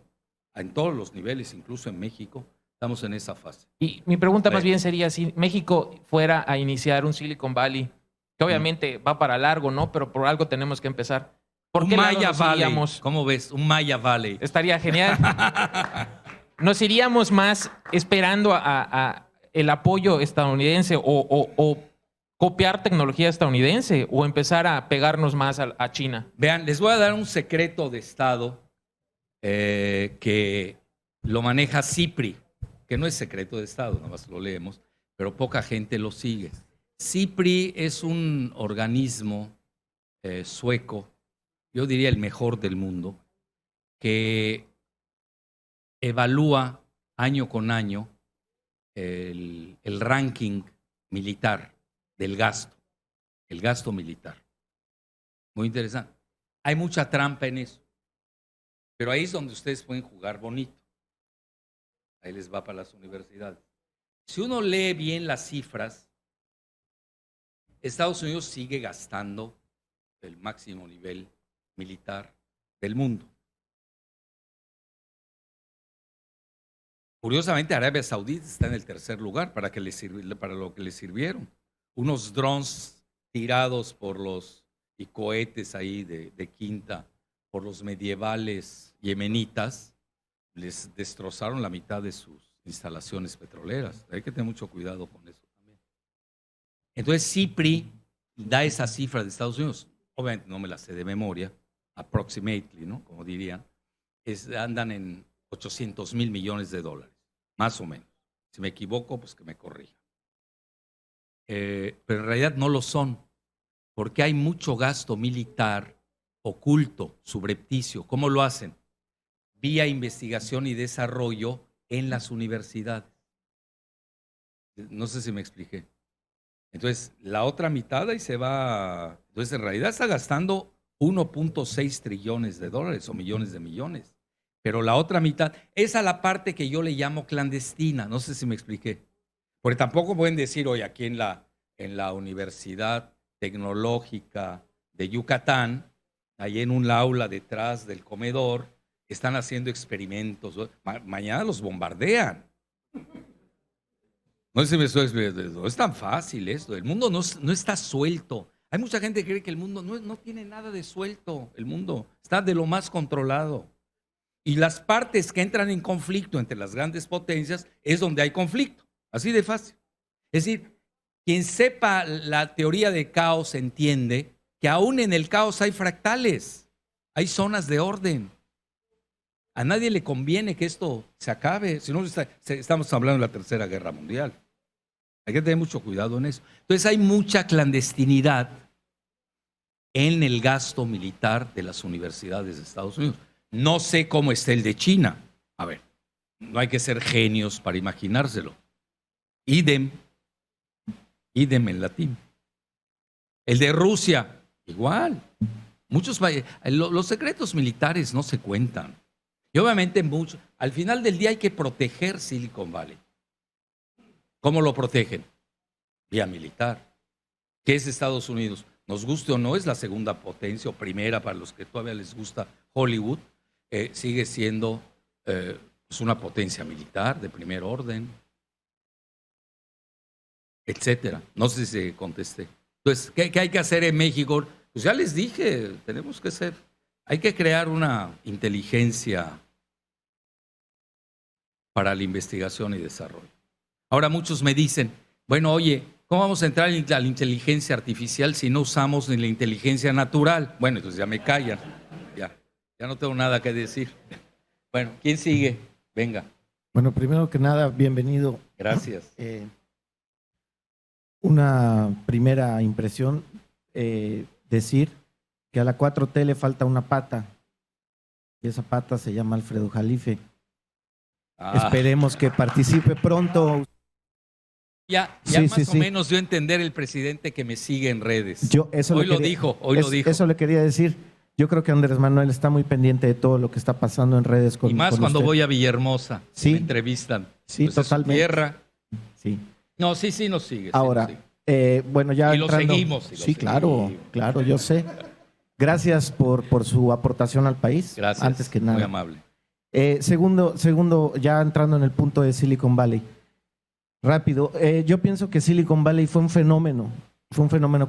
en todos los niveles, incluso en México, estamos en esa fase. Y mi pregunta más bien sería, si México fuera a iniciar un Silicon Valley, que obviamente va para largo, ¿no? Pero por algo tenemos que empezar. ¿Por qué Maya Valley, ¿cómo ves? Un Maya Valley. Estaría genial. ¿Nos iríamos más esperando a el apoyo estadounidense o copiar tecnología estadounidense o empezar a pegarnos más a China? Vean, les voy a dar un secreto de Estado que lo maneja CIPRI, que no es secreto de Estado, nada más lo leemos, pero poca gente lo sigue. CIPRI es un organismo sueco, yo diría el mejor del mundo, que evalúa año con año el ranking militar del gasto, el gasto militar. Muy interesante. Hay mucha trampa en eso, pero ahí es donde ustedes pueden jugar bonito. Ahí les va para las universidades. Si uno lee bien las cifras, Estados Unidos sigue gastando el máximo nivel militar del mundo. Curiosamente, Arabia Saudita está en el tercer lugar para lo que le sirvieron. Unos drones tirados y cohetes ahí de quinta por los medievales yemenitas les destrozaron la mitad de sus instalaciones petroleras. Hay que tener mucho cuidado con eso también. Entonces, CIPRI da esa cifra de Estados Unidos. Obviamente no me la sé de memoria, approximately, ¿no? Como dirían, andan en 800,000 millones de dólares, más o menos. Si me equivoco, pues que me corrija. Pero en realidad no lo son, porque hay mucho gasto militar oculto, subrepticio. ¿Cómo lo hacen? Vía investigación y desarrollo en las universidades. No sé si me expliqué. Entonces, la otra mitad ahí se va. Entonces, en realidad está gastando 1.6 trillones de dólares o millones de millones. Pero la otra mitad, esa es la parte que yo le llamo clandestina. No sé si me expliqué. Porque tampoco pueden decir, oye, aquí en la Universidad Tecnológica de Yucatán, ahí en un aula detrás del comedor, están haciendo experimentos. Mañana los bombardean. No sé si me estoy explicando. No es tan fácil esto. El mundo no está suelto. Hay mucha gente que cree que el mundo no tiene nada de suelto. El mundo está de lo más controlado. Y las partes que entran en conflicto entre las grandes potencias es donde hay conflicto. Así de fácil. Es decir, quien sepa la teoría de caos entiende que aún en el caos hay fractales, hay zonas de orden. A nadie le conviene que esto se acabe, si no estamos hablando de la Tercera Guerra Mundial. Hay que tener mucho cuidado en eso. Entonces hay mucha clandestinidad en el gasto militar de las universidades de Estados Unidos. No sé cómo está el de China. A ver, no hay que ser genios para imaginárselo. Idem en latín. El de Rusia, igual. Los secretos militares no se cuentan. Y obviamente al final del día hay que proteger Silicon Valley. ¿Cómo lo protegen? Vía militar. ¿Qué es Estados Unidos? Nos guste o no, es la segunda potencia o primera para los que todavía les gusta Hollywood. Sigue siendo pues una potencia militar de primer orden, etcétera. No sé si contesté. Entonces, ¿qué hay que hacer en México? Pues ya les dije, hay que crear una inteligencia para la investigación y desarrollo. Ahora muchos me dicen, bueno, oye, ¿cómo vamos a entrar a la inteligencia artificial si no usamos ni la inteligencia natural? Bueno, entonces ya me callan. Ya no tengo nada que decir. Bueno, ¿quién sigue? Venga. Bueno, primero que nada, bienvenido Gracias. Una primera impresión, decir que a la 4T le falta una pata, y esa pata se llama Alfredo Jalife. Esperemos que participe pronto. Ya Sí, más sí, o sí. menos dio a entender el presidente que me sigue en redes. Eso hoy le lo quería- dijo, hoy es- lo dijo. Eso le quería decir. Yo creo que Andrés Manuel está muy pendiente de todo lo que está pasando en redes con Y más con cuando usted. voy a Villahermosa, Sí. me entrevistan. Sí, Pues es su totalmente. tierra. Sí. No, sí nos sigue. sí Ahora, nos sigue. bueno, ya Y lo entrando. seguimos, Sí, claro, yo sé. Gracias por su aportación al país. Gracias. Antes que nada. Muy amable. Segundo, ya entrando en el punto de Silicon Valley. Rápido, yo pienso que Silicon Valley fue un fenómeno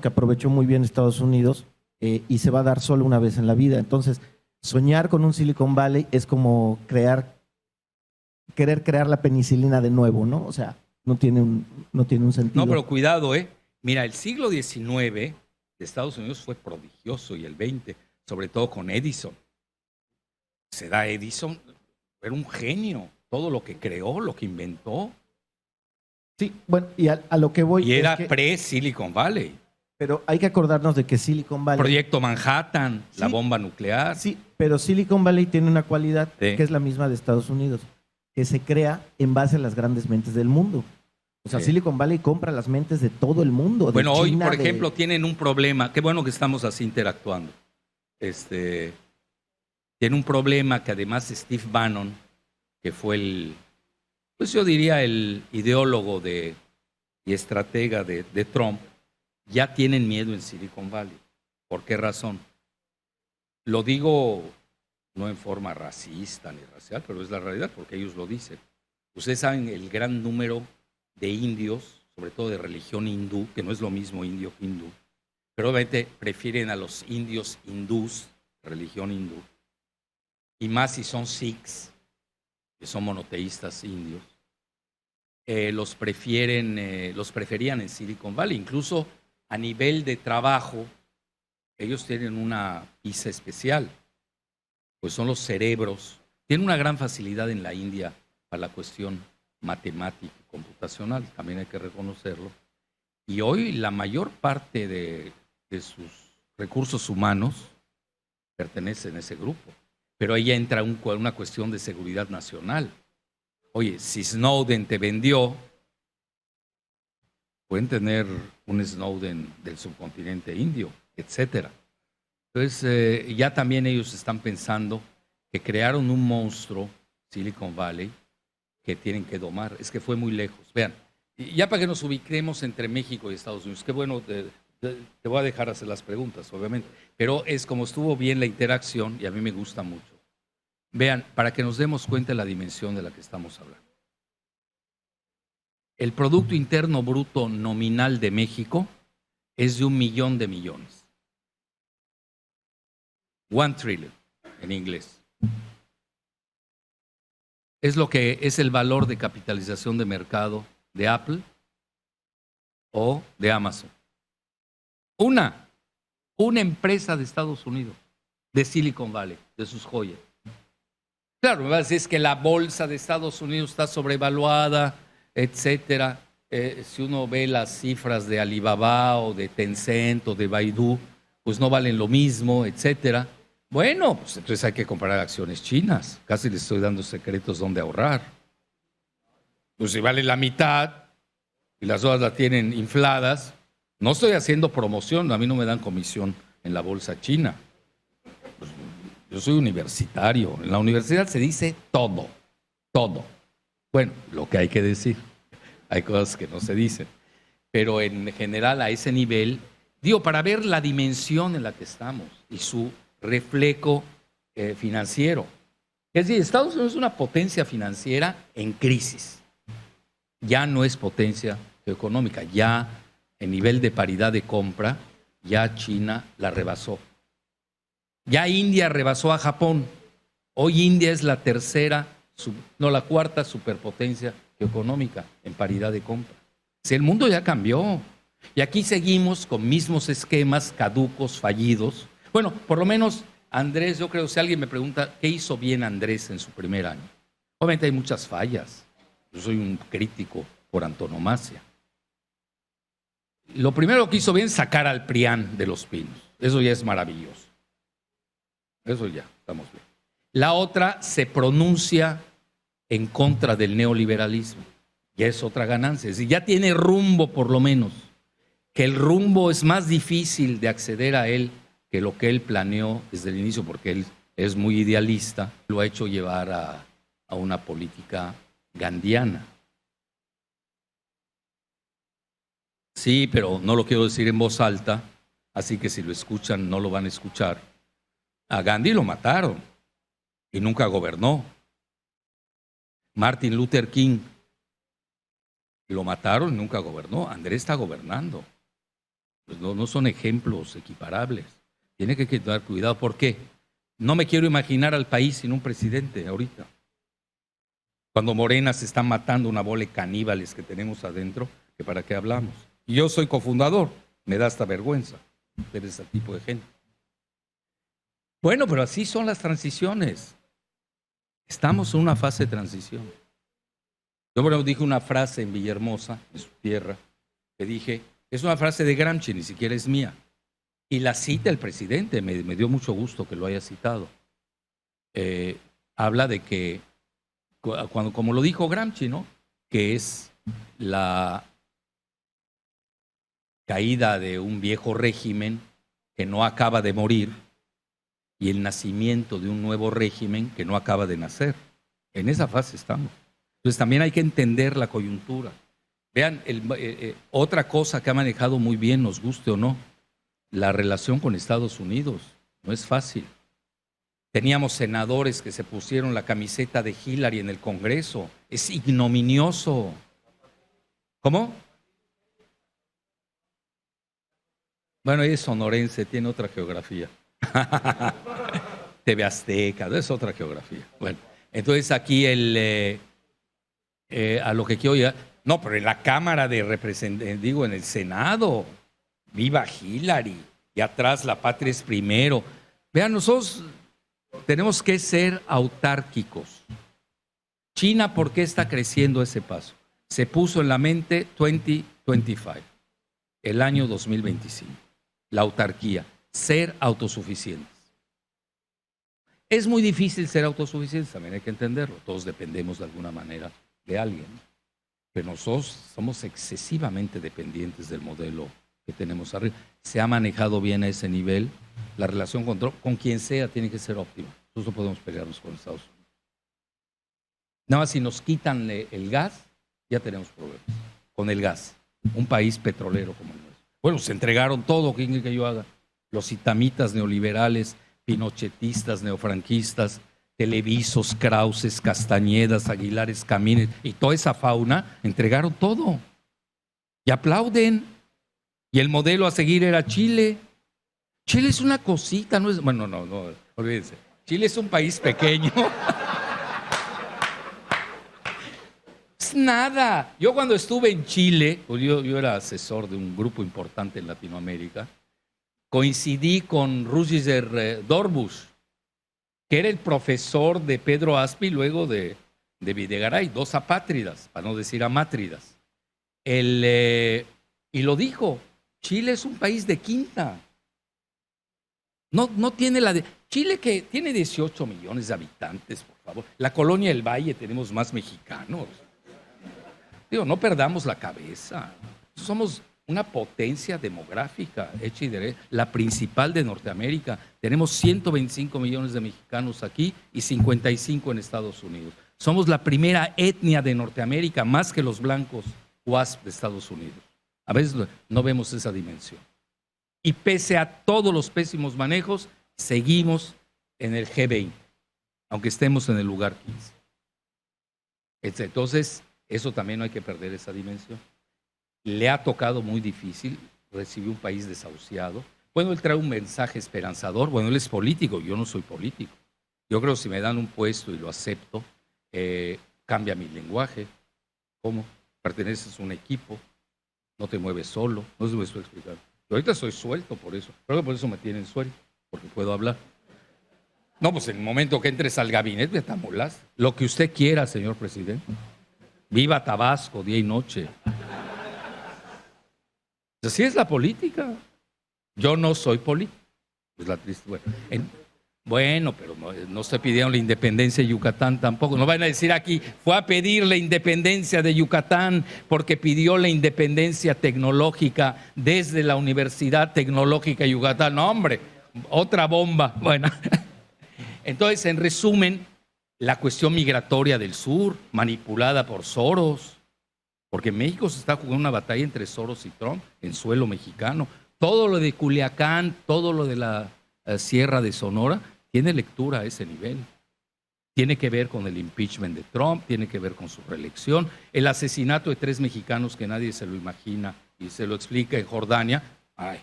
que aprovechó muy bien Estados Unidos y se va a dar solo una vez en la vida. Entonces, soñar con un Silicon Valley es como querer crear la penicilina de nuevo, ¿no? O sea, no tiene un sentido. No, pero cuidado, ¿eh? Mira, el siglo XIX de Estados Unidos fue prodigioso y el XX, sobre todo con Edison. Se da Edison, era un genio. Todo lo que creó, lo que inventó. Sí, bueno, y a lo que voy Y era es que, pre-Silicon Valley. pero hay que acordarnos de que Silicon Valley. Proyecto Manhattan, la Sí. bomba nuclear. Sí, pero Silicon Valley tiene una cualidad Sí. que es la misma de Estados Unidos, que se crea en base a las grandes mentes del mundo. O sea, Sí. Silicon Valley compra las mentes de todo el mundo. de Bueno, hoy, China, por de- ejemplo, tienen un problema. Qué bueno que estamos así interactuando. Tiene un problema que además Steve Bannon, que fue pues yo diría el ideólogo y estratega de Trump, ya tienen miedo en Silicon Valley. ¿Por qué razón? Lo digo no en forma racista ni racial, pero es la realidad porque ellos lo dicen. Ustedes saben el gran número de indios, sobre todo de religión hindú, que no es lo mismo indio que hindú, pero obviamente prefieren a los indios hindús, religión hindú, y más si son sikhs, que son monoteístas indios, los preferían en Silicon Valley. Incluso a nivel de trabajo, ellos tienen una visa especial, pues son los cerebros. Tienen una gran facilidad en la India para la cuestión matemática y computacional, también hay que reconocerlo. Y hoy la mayor parte de sus recursos humanos pertenecen a ese grupo. Pero ahí entra una cuestión de seguridad nacional. Oye, si Snowden te vendió, pueden tener un Snowden del subcontinente indio, etcétera. Entonces, ya también ellos están pensando que crearon un monstruo, Silicon Valley, que tienen que domar. Es que fue muy lejos. Vean, y ya para que nos ubiquemos entre México y Estados Unidos, qué bueno, te voy a dejar hacer las preguntas, obviamente, pero es como estuvo bien la interacción y a mí me gusta mucho. Vean, para que nos demos cuenta de la dimensión de la que estamos hablando. El Producto Interno Bruto nominal de México es de 1 millón de millones. 1 trillion en inglés. Es lo que es el valor de capitalización de mercado de Apple o de Amazon. Una empresa de Estados Unidos, de Silicon Valley, de sus joyas. Claro, me va a decir es que la bolsa de Estados Unidos está sobrevaluada, etcétera. Si uno ve las cifras de Alibaba o de Tencent o de Baidu, pues no valen lo mismo, etcétera. Bueno, pues entonces hay que comprar acciones chinas. Casi les estoy dando secretos donde ahorrar. Pues si vale la mitad y las otras la tienen infladas, no estoy haciendo promoción, a mí no me dan comisión en la bolsa china. Pues, yo soy universitario, en la universidad se dice todo, todo. Bueno, lo que hay que decir, hay cosas que no se dicen, pero en general a ese nivel, digo, para ver la dimensión en la que estamos y su reflejo financiero. Es decir, Estados Unidos es una potencia financiera en crisis. Ya no es potencia económica, ya en nivel de paridad de compra, ya China la rebasó. Ya India rebasó a Japón. Hoy India es la la cuarta superpotencia económica en paridad de compra. Si el mundo ya cambió. Y aquí seguimos con mismos esquemas caducos, fallidos. Bueno, por lo menos Andrés, yo creo, si alguien me pregunta qué hizo bien Andrés en su primer año. Obviamente hay muchas fallas. Yo soy un crítico por antonomasia. Lo primero que hizo bien es sacar al PRIAN de Los Pinos. Eso ya es maravilloso. Eso ya, estamos bien. La otra se pronuncia en contra del neoliberalismo. Ya es otra ganancia. Es decir, ya tiene rumbo por lo menos. Que el rumbo es más difícil de acceder a él que lo que él planeó desde el inicio, porque él es muy idealista, lo ha hecho llevar a una política gandhiana. Sí, pero no lo quiero decir en voz alta, así que si lo escuchan no lo van a escuchar. A Gandhi lo mataron y nunca gobernó. Martin Luther King lo mataron y nunca gobernó. Andrés está gobernando. Pues no son ejemplos equiparables. Tiene que tener cuidado. ¿Por qué? No me quiero imaginar al país sin un presidente ahorita. Cuando Morena se está matando una bola de caníbales que tenemos adentro, que para qué hablamos. Y yo soy cofundador, me da hasta vergüenza ver ese tipo de gente. Bueno, pero así son las transiciones. Estamos en una fase de transición. Yo, bueno, dije una frase en Villahermosa, en su tierra, que dije, es una frase de Gramsci, ni siquiera es mía. Y la cita el presidente, me dio mucho gusto que lo haya citado. Habla de que, como lo dijo Gramsci, ¿no? Que es la caída de un viejo régimen que no acaba de morir y el nacimiento de un nuevo régimen que no acaba de nacer. En esa fase estamos. Entonces también hay que entender la coyuntura. Vean, otra cosa que ha manejado muy bien, nos guste o no, la relación con Estados Unidos. No es fácil. Teníamos senadores que se pusieron la camiseta de Hillary en el Congreso. Es ignominioso. ¿Cómo? Bueno, ella es sonorense, tiene otra geografía. TV Azteca, es otra geografía. Bueno, entonces aquí a lo que quiero llegar, no, pero en la Cámara de Representantes, digo, en el Senado, viva Hillary, y atrás la patria es primero. Vean, nosotros tenemos que ser autárquicos. China, ¿por qué está creciendo ese paso? Se puso en la mente 2025, el año 2025, la autarquía, ser autosuficientes. Es muy difícil ser autosuficientes, también hay que entenderlo. Todos dependemos de alguna manera de alguien, pero nosotros somos excesivamente dependientes del modelo que tenemos arriba. Se ha manejado bien a ese nivel. La relación con quien sea tiene que ser óptima. Nosotros no podemos pelearnos con Estados Unidos. Nada más si nos quitan el gas, ya tenemos problemas con el gas. Un país petrolero como el nuestro. Bueno, se entregaron todo. ¿Qué quiere que yo haga? Los itamitas neoliberales, pinochetistas, neofranquistas, Televisos, Krauses, Castañedas, Aguilares, Camines y toda esa fauna entregaron todo. Y aplauden. Y el modelo a seguir era Chile. Chile es una cosita, no es. Bueno, no, olvídense. Chile es un país pequeño. Es nada. Yo cuando estuve en Chile, pues yo era asesor de un grupo importante en Latinoamérica, coincidí con Rüdiger Dorbusch, que era el profesor de Pedro Aspe y luego de Videgaray, dos apátridas, para no decir amátridas. Y lo dijo, Chile es un país de quinta. No tiene Chile, que tiene 18 millones de habitantes, por favor. La colonia del Valle tenemos más mexicanos. Digo, no perdamos la cabeza. Somos una potencia demográfica, hecha y derecha, la principal de Norteamérica. Tenemos 125 millones de mexicanos aquí y 55 en Estados Unidos. Somos la primera etnia de Norteamérica, más que los blancos WASP de Estados Unidos. A veces no vemos esa dimensión. Y pese a todos los pésimos manejos, seguimos en el G20, aunque estemos en el lugar 15. Entonces, eso también no hay que perder esa dimensión. Le ha tocado muy difícil, recibió un país desahuciado. Bueno, él trae un mensaje esperanzador. Bueno, él es político, yo no soy político. Yo creo que si me dan un puesto y lo acepto, cambia mi lenguaje. ¿Cómo? Perteneces a un equipo, no te mueves solo. No sé si me estoy explicando. Yo ahorita estoy suelto por eso. Creo que por eso me tienen suelto, porque puedo hablar. No, pues en el momento que entres al gabinete, te amolas. Lo que usted quiera, señor presidente. Viva Tabasco, día y noche. Así es la política. Yo no soy político. Es la triste. Bueno, pero no se pidieron la independencia de Yucatán tampoco. No van a decir aquí, fue a pedir la independencia de Yucatán porque pidió la independencia tecnológica desde la Universidad Tecnológica de Yucatán. No, hombre, otra bomba. Bueno, entonces, en resumen, la cuestión migratoria del sur, manipulada por Soros, porque México se está jugando una batalla entre Soros y Trump en suelo mexicano. Todo lo de Culiacán, todo lo de la Sierra de Sonora, tiene lectura a ese nivel. Tiene que ver con el impeachment de Trump, tiene que ver con su reelección, el asesinato de 3 mexicanos que nadie se lo imagina y se lo explica en Jordania. Ay,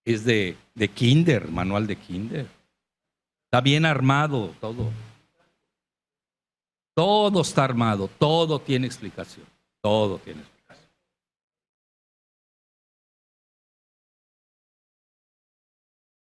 es de kinder, manual de kinder. Está bien armado todo. Todo está armado, todo tiene explicación, todo tiene explicación.